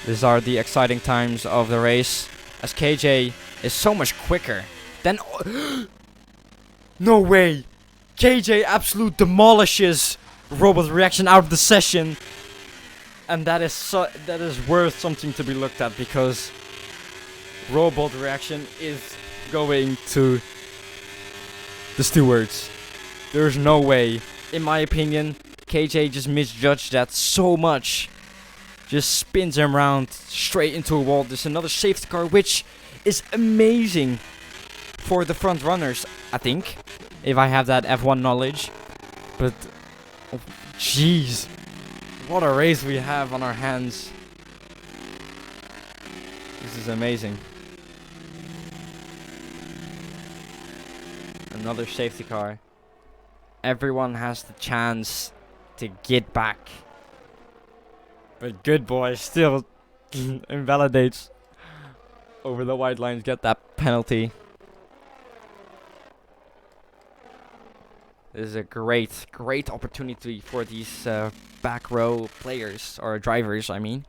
These are the exciting times of the race. As KJ is so much quicker than... No way! KJ absolute demolishes Robot Reaction out of the session. And that is worth something to be looked at because Robot Reaction is going to the stewards. There's no way. In my opinion, KJ just misjudged that so much. Just spins him around straight into a wall. There's another safety car, which is amazing for the front runners, I think, if I have that F1 knowledge. But, jeez, what a race we have on our hands. This is amazing. Another safety car. Everyone has the chance to get back. But Good Boy still invalidates over the white lines, get that penalty. This is a great opportunity for these back row players, or drivers, I mean.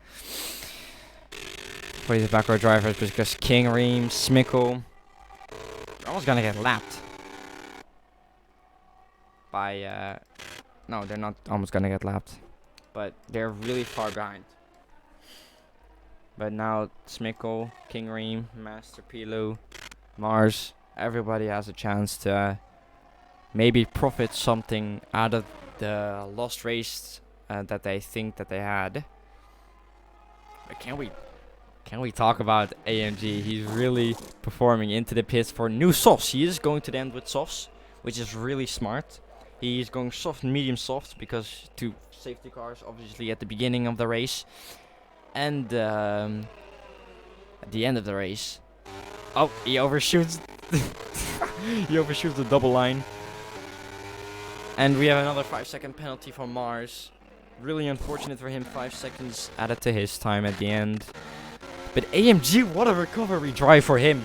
For these back row drivers, because King, Ream, Smickle, they're almost gonna get lapped. By, no, they're not almost gonna get lapped. But they're really far behind. But now Smickle, King Ream, Master Pilu, Mars, everybody has a chance to maybe profit something out of the lost race that they think that they had. But can we talk about AMG? He's really performing into the pits for new softs. He is going to the end with softs, which is really smart. He's going soft and medium soft because two safety cars obviously at the beginning of the race and at the end of the race. Oh, he overshoots. He overshoots the double line. And we have another 5-second penalty for Mars. Really unfortunate for him, 5 seconds added to his time at the end. But AMG, what a recovery drive for him.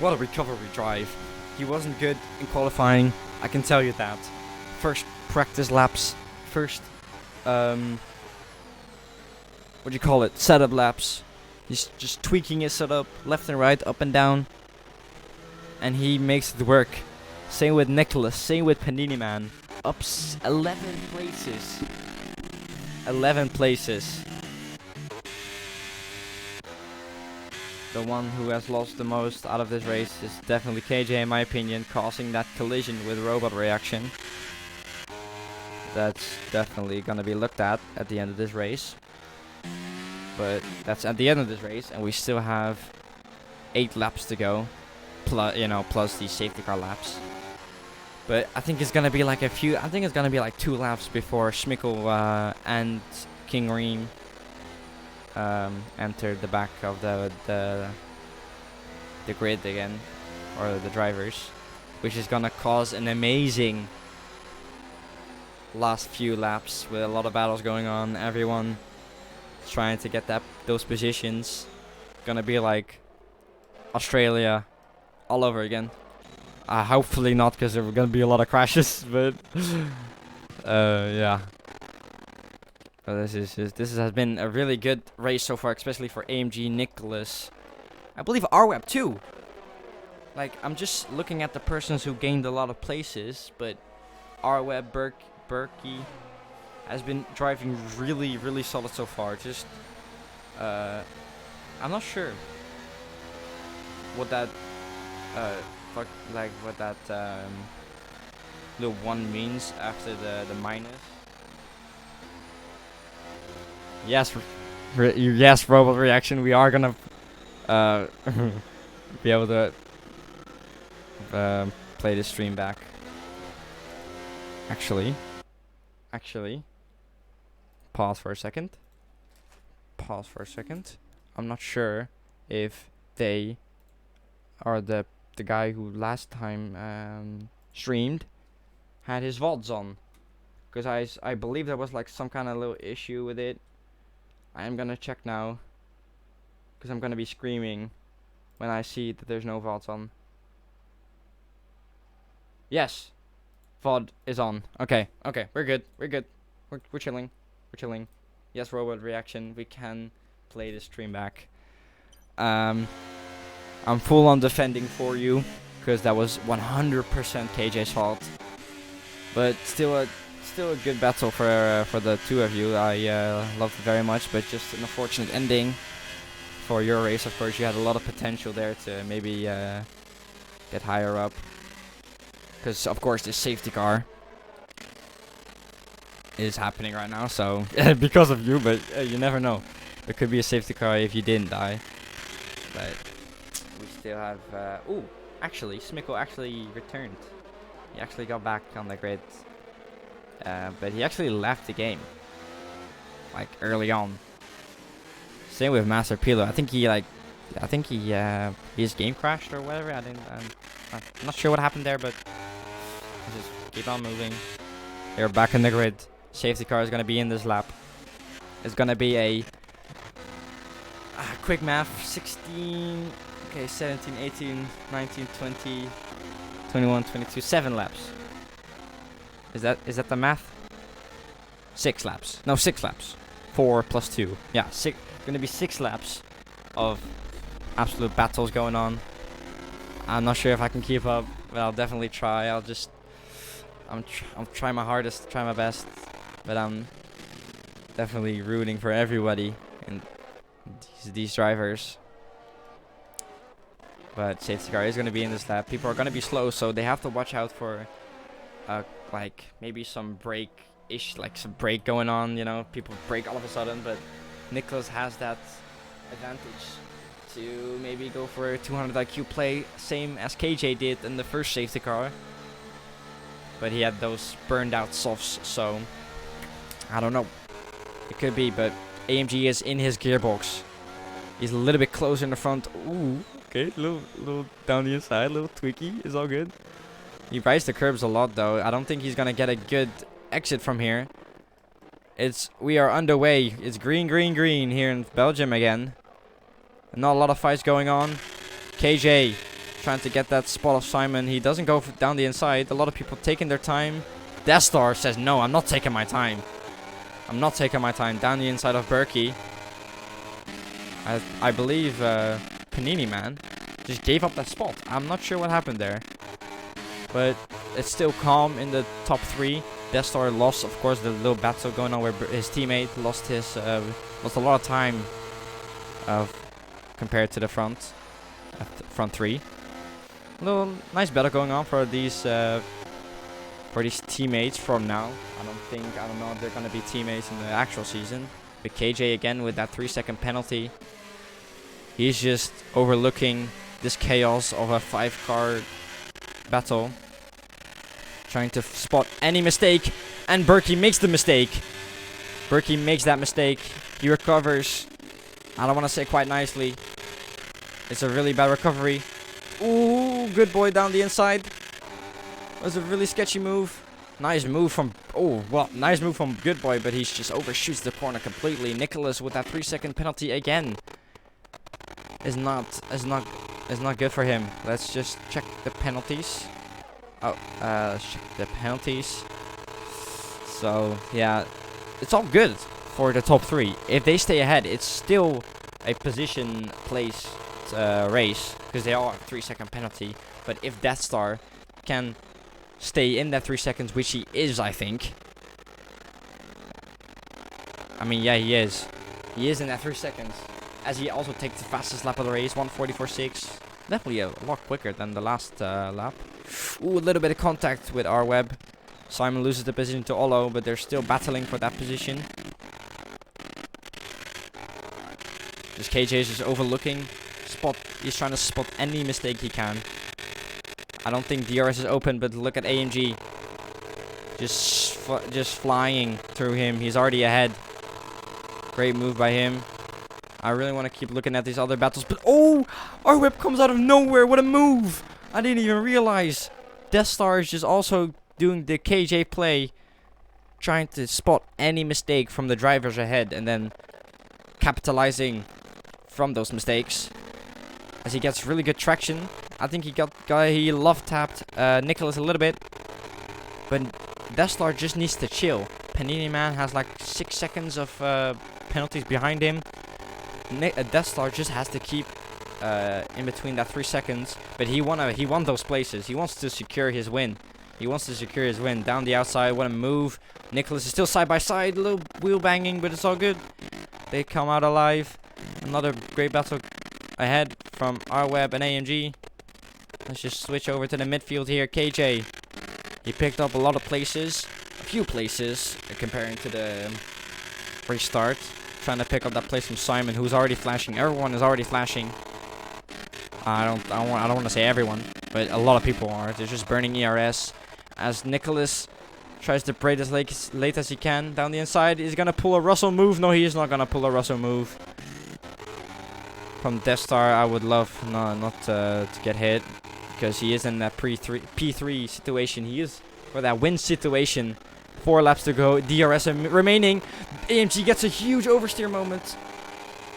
What a recovery drive. He wasn't good in qualifying, I can tell you that. First practice laps, first, what do you call it, setup laps. He's just tweaking his setup, left and right, up and down. And he makes it work. Same with Nicholas, same with Panini Man. Up 11 places. 11 places. The one who has lost the most out of this race is definitely KJ, in my opinion, causing that collision with Robot Reaction. That's definitely gonna be looked at the end of this race. But that's at the end of this race, and we still have 8 laps to go, plus these safety car laps. But I think it's gonna be like I think it's gonna be like 2 laps before Smickle and King Ream enter the back of the grid again, or the drivers, which is gonna cause an amazing last few laps with a lot of battles going on. Everyone trying to get those positions. Gonna be like Australia all over again. Hopefully not, because there are gonna be a lot of crashes. But yeah. This has been a really good race so far, especially for AMG, Nicholas. I believe RWeb too. Like, I'm just looking at the persons who gained a lot of places, but RWeb, Berkey has been driving really solid so far. Just, I'm not sure what that, what that little 1 means after the minus. Yes, yes, Robot Reaction. We are gonna be able to play the stream back. Actually, pause for a second. I'm not sure if they are the guy who last time streamed had his VODs on, because I believe there was like some kind of little issue with it. I am gonna check now, because I'm gonna be screaming when I see that there's no VODs on. Yes, VOD is on. Okay, we're good. We're chilling. Yes, Robot Reaction, we can play the stream back. I'm full on defending for you, because that was 100% KJ's fault. But still a good battle for the two of you. I loved it very much, but just an unfortunate ending for your race. Of course, you had a lot of potential there to maybe get higher up. Because, of course, this safety car is happening right now. So, because of you, but you never know. There could be a safety car if you didn't die. But we still have... ooh, actually, Smickle actually returned. He actually got back on the grid. But he actually left the game. Like, early on. Same with Master Pilo. I think he his game crashed or whatever. I'm not sure what happened there, but just keep on moving. They're back in the grid. Safety car is gonna be in this lap. It's gonna be a quick math. 16, okay, 17, 18, 19, 20, 21, 22, 7 laps. Is that the math? 6 laps. No, 6 laps. 4 plus 2. Yeah, gonna be 6 laps of absolute battles going on. I'm not sure if I can keep up, but I'll definitely try. I'll try my hardest, try my best, but I'm definitely rooting for everybody and these drivers. But safety car is gonna be in this lap. People are gonna be slow, so they have to watch out for like maybe some brake-ish, like some brake going on. You know, people brake all of a sudden, but Nicholas has that advantage to maybe go for a 200 IQ play, same as KJ did in the first safety car. But he had those burned out softs, so I don't know. It could be, but AMG is in his gearbox. He's a little bit closer in the front. Ooh, okay, little down the inside, little tweaky, is all good. He rides the curbs a lot though. I don't think he's gonna get a good exit from here. We are underway. It's green here in Belgium again. Not a lot of fights going on. KJ trying to get that spot of Simon. He doesn't go down the inside. A lot of people taking their time. Deathstar says, no, I'm not taking my time. I'm not taking my time. Down the inside of Berkey. I believe Panini Man just gave up that spot. I'm not sure what happened there. But it's still calm in the top 3. Deathstar lost, of course, the little battle going on where his teammate lost a lot of time compared to the front 3. A little nice battle going on for these teammates from now. I don't know if they're gonna be teammates in the actual season. But KJ again with that 3-second penalty. He's just overlooking this chaos of a 5-car battle. Trying to spot any mistake, and Berkey makes the mistake. Berkey makes that mistake. He recovers. I don't want to say quite nicely. It's a really bad recovery. Ooh, good boy down the inside. That was a really sketchy move. Nice move from nice move from good boy, but he just overshoots the corner completely. Nicholas with that 3-second penalty again is not good for him. Let's just check the penalties. Check the penalties. So yeah, it's all good for the top 3. If they stay ahead, it's still a position place race because they all have 3-second penalty. But if Deathstar can stay in that 3 seconds, which he is, I think. I mean, yeah, he is. He is in that 3 seconds, as he also takes the fastest lap of the race, 1:44.6. Definitely a lot quicker than the last lap. Ooh, a little bit of contact with our web. Simon loses the position to Olo, but they're still battling for that position. Just KJ is just overlooking. He's trying to spot any mistake he can. I don't think DRS is open, but look at AMG. Just flying through him. He's already ahead. Great move by him. I really want to keep looking at these other battles, but oh! Our whip comes out of nowhere. What a move! I didn't even realize. Deathstar is just also doing the KJ play, trying to spot any mistake from the drivers ahead and then capitalizing from those mistakes as he gets really good traction. I think he love tapped Nicholas a little bit, but Deathstar just needs to chill. Panini Man has like 6 seconds of penalties behind him. Deathstar just has to keep in between that 3 seconds, but he won those places. He wants to secure his win. Down the outside. What a move! Nicholas is still side by side, a little wheel banging, but it's all good. They come out alive. Another great battle ahead from our web and AMG. Let's just switch over to the midfield here. KJ. He picked up a lot of places. A few places. Comparing to the restart. Trying to pick up that place from Simon, who's already flashing. Everyone is already flashing. I don't want to say everyone, but a lot of people are. They're just burning ERS. As Nicholas tries to braid as late as he can down the inside. He's gonna pull a Russell move. No, he is not gonna pull a Russell move. From Death Star, I would love not to get hit, because he is in that P3 situation. He is for that win situation. 4 laps to go. DRS remaining. AMG gets a huge oversteer moment.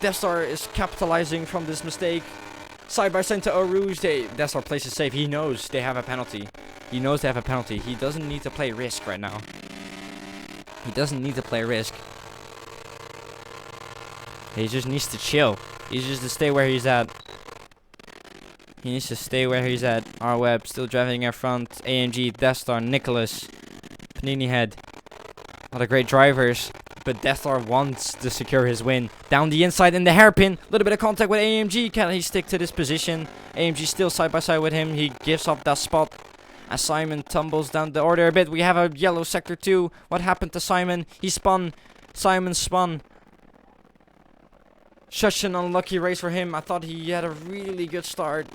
Death Star is capitalizing from this mistake. Side by side to Eau Rouge. Death Star plays it safe. He knows they have a penalty. He knows they have a penalty. He doesn't need to play risk right now. He doesn't need to play risk. He just needs to chill. He just needs to stay where he's at. He needs to stay where he's at. R-Web still driving in front. AMG, Death Star, Nicholas, Panini Head. A lot of great drivers. But Death Star wants to secure his win. Down the inside in the hairpin. A little bit of contact with AMG. Can he stick to this position? AMG still side by side with him. He gives up that spot as Simon tumbles down the order a bit. We have a yellow sector 2. What happened to Simon? He spun. Simon spun. Such an unlucky race for him. I thought he had a really good start.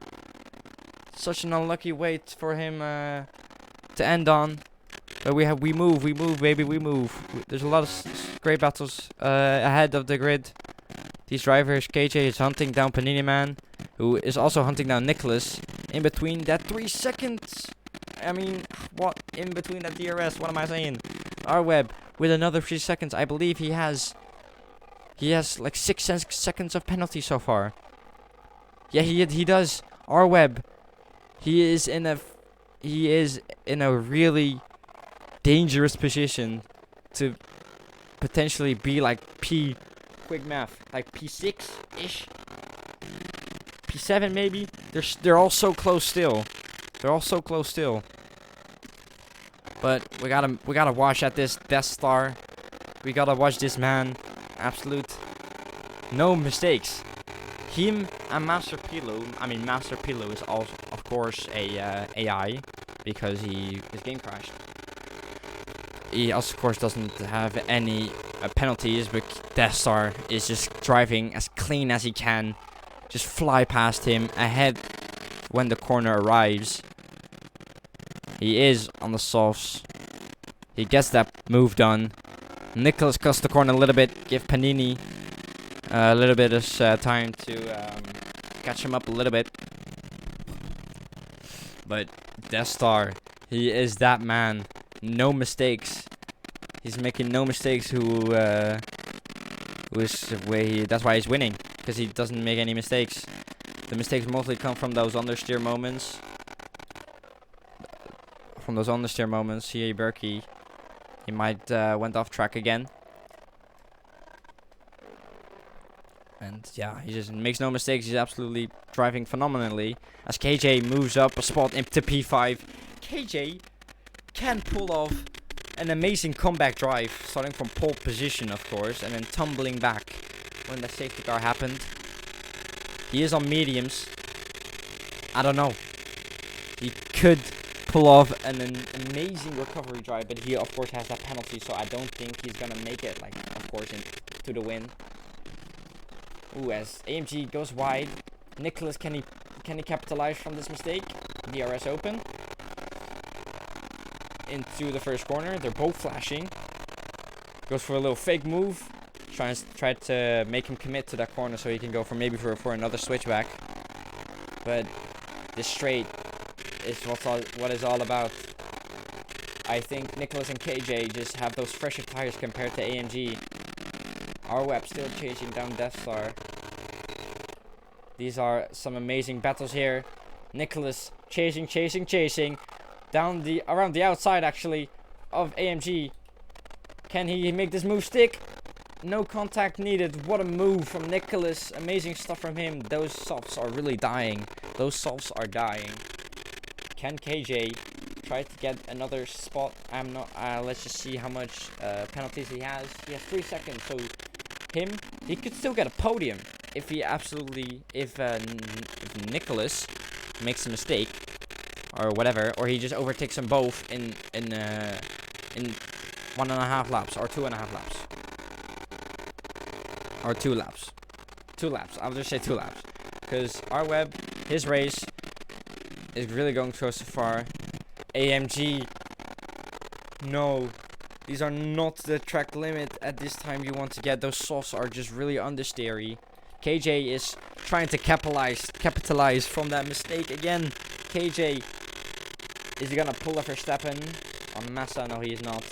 Such an unlucky wait for him to end on. But we move, baby, we move. There's a lot of great battles ahead of the grid. These drivers, KJ is hunting down Panini Man, who is also hunting down Nicholas. In between that 3 seconds. I mean, what? In between that DRS, what am I saying? R-Web with another 3 seconds. I believe he has like 6 seconds of penalty so far. Yeah, he does. R-Web, he is in a really dangerous position to potentially be like quick math, like P6-ish, P7 maybe. They're all so close still. They're all so close still. But we gotta watch at this Death Star. We gotta watch this man. Absolute no mistakes. Him and Master Pilo. I mean, Master Pilo is also, of course, a AI because his game crashed. He, of course, doesn't have any penalties, but Death Star is just driving as clean as he can. Just fly past him ahead when the corner arrives. He is on the softs. He gets that move done. Nicholas cuts the corner a little bit. Give Panini a little bit of time to catch him up a little bit. But Death Star, he is that man. No mistakes. He's making no mistakes. That's why he's winning, because he doesn't make any mistakes. The mistakes mostly come from those understeer moments. Here, Berkey, he might went off track again. And yeah, he just makes no mistakes. He's absolutely driving phenomenally. As KJ moves up a spot into P5. KJ can pull off an amazing comeback drive, starting from pole position, of course, and then tumbling back when the safety car happened. He is on mediums. I don't know. He could pull off an amazing recovery drive, but he, of course, has that penalty, so I don't think he's gonna make it, like, of course, to the win. Ooh, as AMG goes wide, Nicholas, can he capitalize from this mistake? DRS open. Into the first corner. They're both flashing. Goes for a little fake move. Try to make him commit to that corner so he can go for another switchback. But this straight is what it's all about. I think Nicholas and KJ just have those fresher tires compared to AMG. R-Web still chasing down Death Star. These are some amazing battles here. Nicholas chasing. Around the outside, actually, of AMG. Can he make this move stick? No contact needed. What a move from Nicholas. Amazing stuff from him. Those softs are really dying. Can KJ try to get another spot? Let's just see how much penalties he has. He has 3 seconds, so he could still get a podium if Nicholas makes a mistake. or whatever, or he just overtakes them both in 1.5 laps or 2.5 laps or 2 laps. 2 laps. I'll just say 2 laps, because R-Web, his race is really going close so far. AMG, no, these are not the track limit at this time you want to get. Those softs are just really understeery. KJ is trying to capitalize from that mistake again. KJ, is he gonna pull a Verstappen on Massa? No, he is not.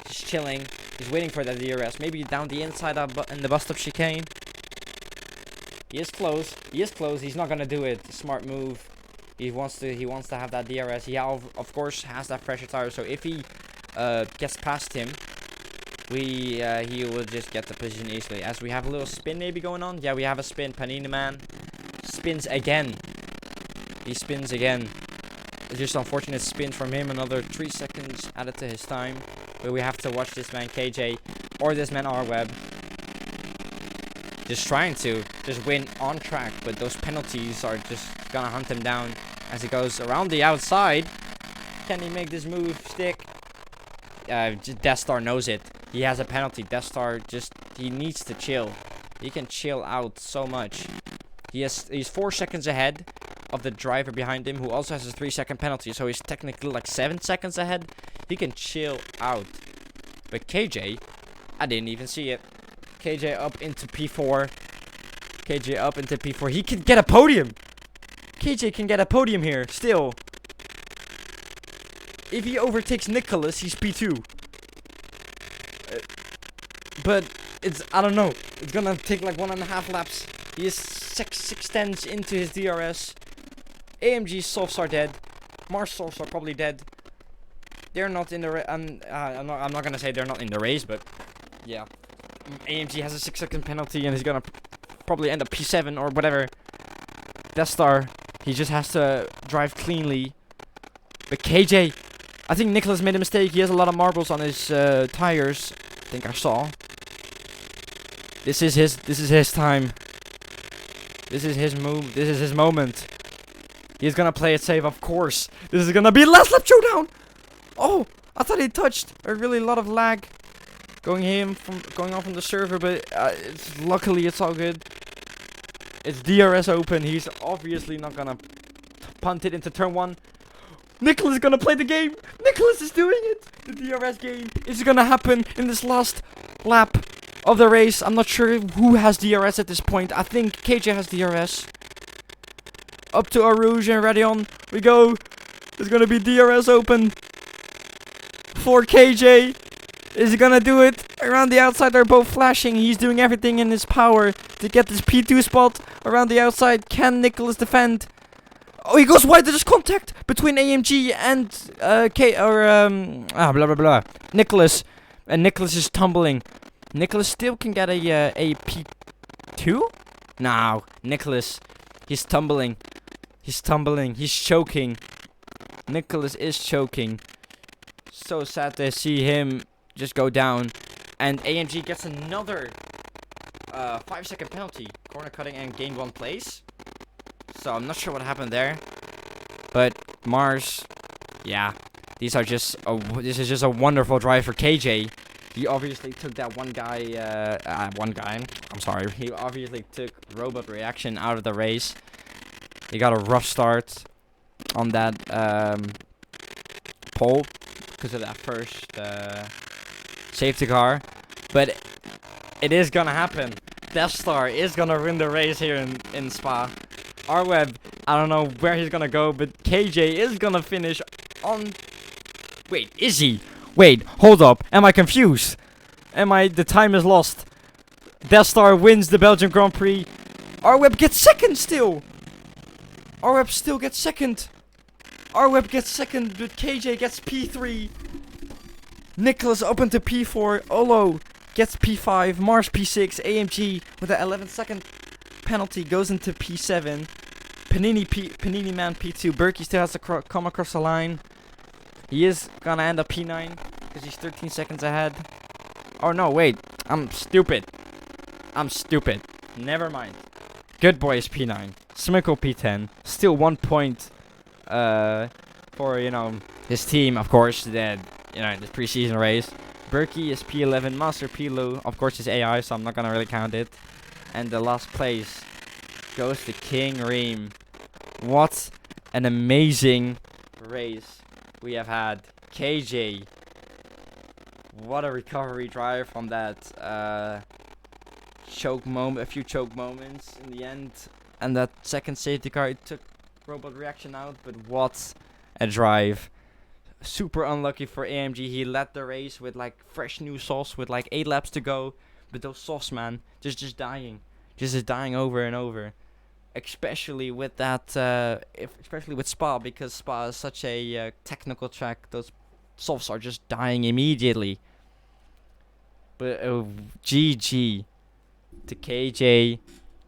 He's chilling. He's waiting for the DRS. Maybe down the inside in the bus stop chicane. He is close. He is close. He's not gonna do it. Smart move. He wants to have that DRS. He of course has that pressure tire. So if he gets past him, he will just get the position easily. As we have a little spin maybe going on. Yeah, we have a spin. Panini Man spins again. He spins again. It's just unfortunate spin from him. Another 3 seconds added to his time. But we have to watch this man KJ or this man R-Web just trying to just win on track. But those penalties are just gonna hunt him down as he goes around the outside. Can he make this move stick? Death Star knows it. He has a penalty. Death Star he needs to chill. He can chill out so much. He's 4 seconds ahead of the driver behind him, who also has a 3-second penalty. So he's technically like 7 seconds ahead. He can chill out. But KJ, I didn't even see it. KJ up into P4. KJ up into P4. He can get a podium. KJ can get a podium here still. If he overtakes Nicholas, he's P2. But I don't know. It's gonna take like 1.5 laps. He is 6/10 into his DRS. AMG softs are dead. Mars softs are probably dead. They're not in the race. I'm not gonna say they're not in the race, but yeah. AMG has a 6-second penalty and he's gonna probably end up P7 or whatever. Death Star, he just has to drive cleanly. But KJ, I think Nicholas made a mistake. He has a lot of marbles on his tires. I think I saw. This is his time. This is his move. This is his moment. He's gonna play it safe, of course. This is gonna be last lap showdown. Oh, I thought he touched. A really lot of lag going on from the server, but luckily it's all good. It's DRS open. He's obviously not gonna punt it into turn 1. Nicholas is gonna play the game. Nicholas is doing it. The DRS game is gonna happen in this last lap of the race. I'm not sure who has DRS at this point. I think KJ has DRS. Up to Arouge and ready on we go. There's gonna be DRS open for KJ. Is he gonna do it? Around the outside, they're both flashing. He's doing everything in his power to get this P2 spot around the outside. Can Nicholas defend? Oh, he goes wide. There's contact between AMG and blah blah blah. Nicholas, and Nicholas is tumbling. Nicholas still can get a P2. No, Nicholas, he's tumbling. He's tumbling. He's choking. Nicholas is choking. So sad to see him just go down. And AMG gets another 5-second penalty. Corner cutting and gain 1 place. So I'm not sure what happened there. But Mars, yeah. This is just a wonderful drive for KJ. He obviously took that one guy. I'm sorry. He obviously took Robot Reaction out of the race. He got a rough start on that pole because of that first safety car. But it is gonna happen. Death Star is gonna win the race here in Spa. R-Web, I don't know where he's gonna go, but KJ is gonna finish on... Wait, is he? Wait, hold up. Am I confused? The time is lost. Death Star wins the Belgian Grand Prix. R-Web gets second still. R-Web still gets second. R-Web gets second, but KJ gets P3. Nicholas up into P4. Olo gets P5. Mars P6. AMG with an 11-second penalty goes into P7. Panini Man P2. Berkey still has to come across the line. He is gonna end up P9 because he's 13 seconds ahead. Oh no, wait. I'm stupid. Never mind. Good boy is P9. Smickle P10. Still 1 point for for, you know, his team, of course, the preseason race. Berkey is P11, Master Pilo, of course, is AI, so I'm not gonna really count it. And the last place goes to King Reem. What an amazing race we have had. KJ. What a recovery drive from that choke moment, a few choke moments in the end. And that second safety car, it took robot reaction out, but what a drive. Super unlucky for AMG. He led the race with like fresh new sauce with like 8 laps to go. But those sauce, man, just dying. Just dying over and over. Especially with that, especially with Spa, because Spa is such a technical track. Those softs are just dying immediately. But GG to KJ,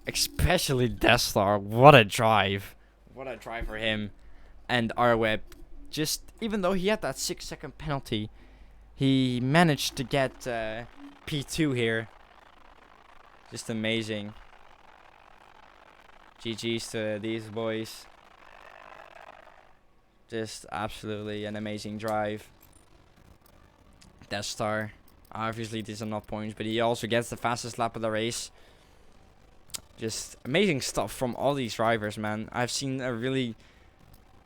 especially Deathstar. What a drive! What a drive for him. And Arweb, just even though he had that 6-second penalty, he managed to get P2 here. Just amazing. GG's to these boys. Just absolutely an amazing drive. Deathstar. Obviously, these are not points, but he also gets the fastest lap of the race. Just amazing stuff from all these drivers, man. I've seen a really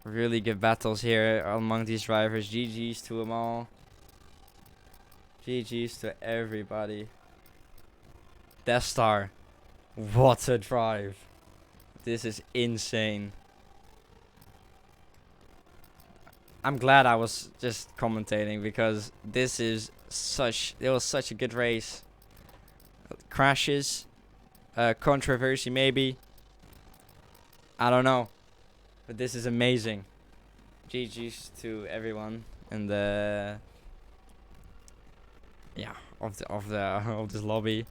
good battles here among these drivers. GG's to them all. GG's to everybody. Deathstar. What a drive. This is insane. I'm glad I was just commentating because it was such a good race. Crashes, controversy maybe. I don't know, but this is amazing. GG's to everyone in the of this lobby.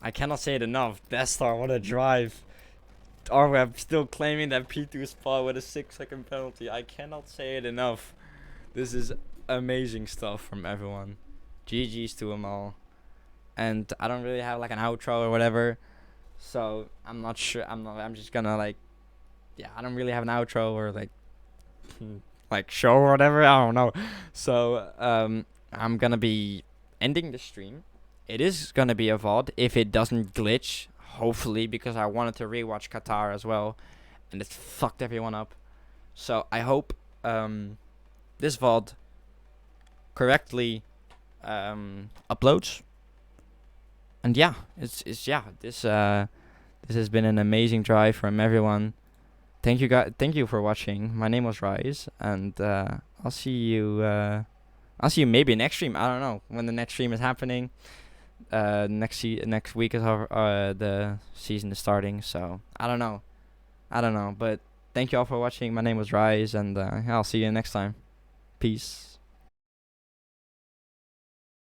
I cannot say it enough. Deathstar, what a drive. Arweb still claiming that P2 spot with a 6-second penalty. I cannot say it enough. This is amazing stuff from everyone. GG's to them all. And I don't really have like an outro or whatever, so I'm not sure. I'm just gonna like, yeah, I don't really have an outro or like show or whatever. I don't know. So I'm gonna be ending the stream. It is gonna be a VOD if it doesn't glitch. Hopefully, because I wanted to rewatch Qatar as well, and it fucked everyone up. So I hope this VOD correctly uploads. And yeah, this has been an amazing drive from everyone. Thank you guys. Thank you for watching. My name was Rise, and I'll see you maybe next stream. I don't know when the next stream is happening. Next week is the season is starting, so I don't know, but thank you all for watching. My name was Rise, and I'll see you next time. Peace.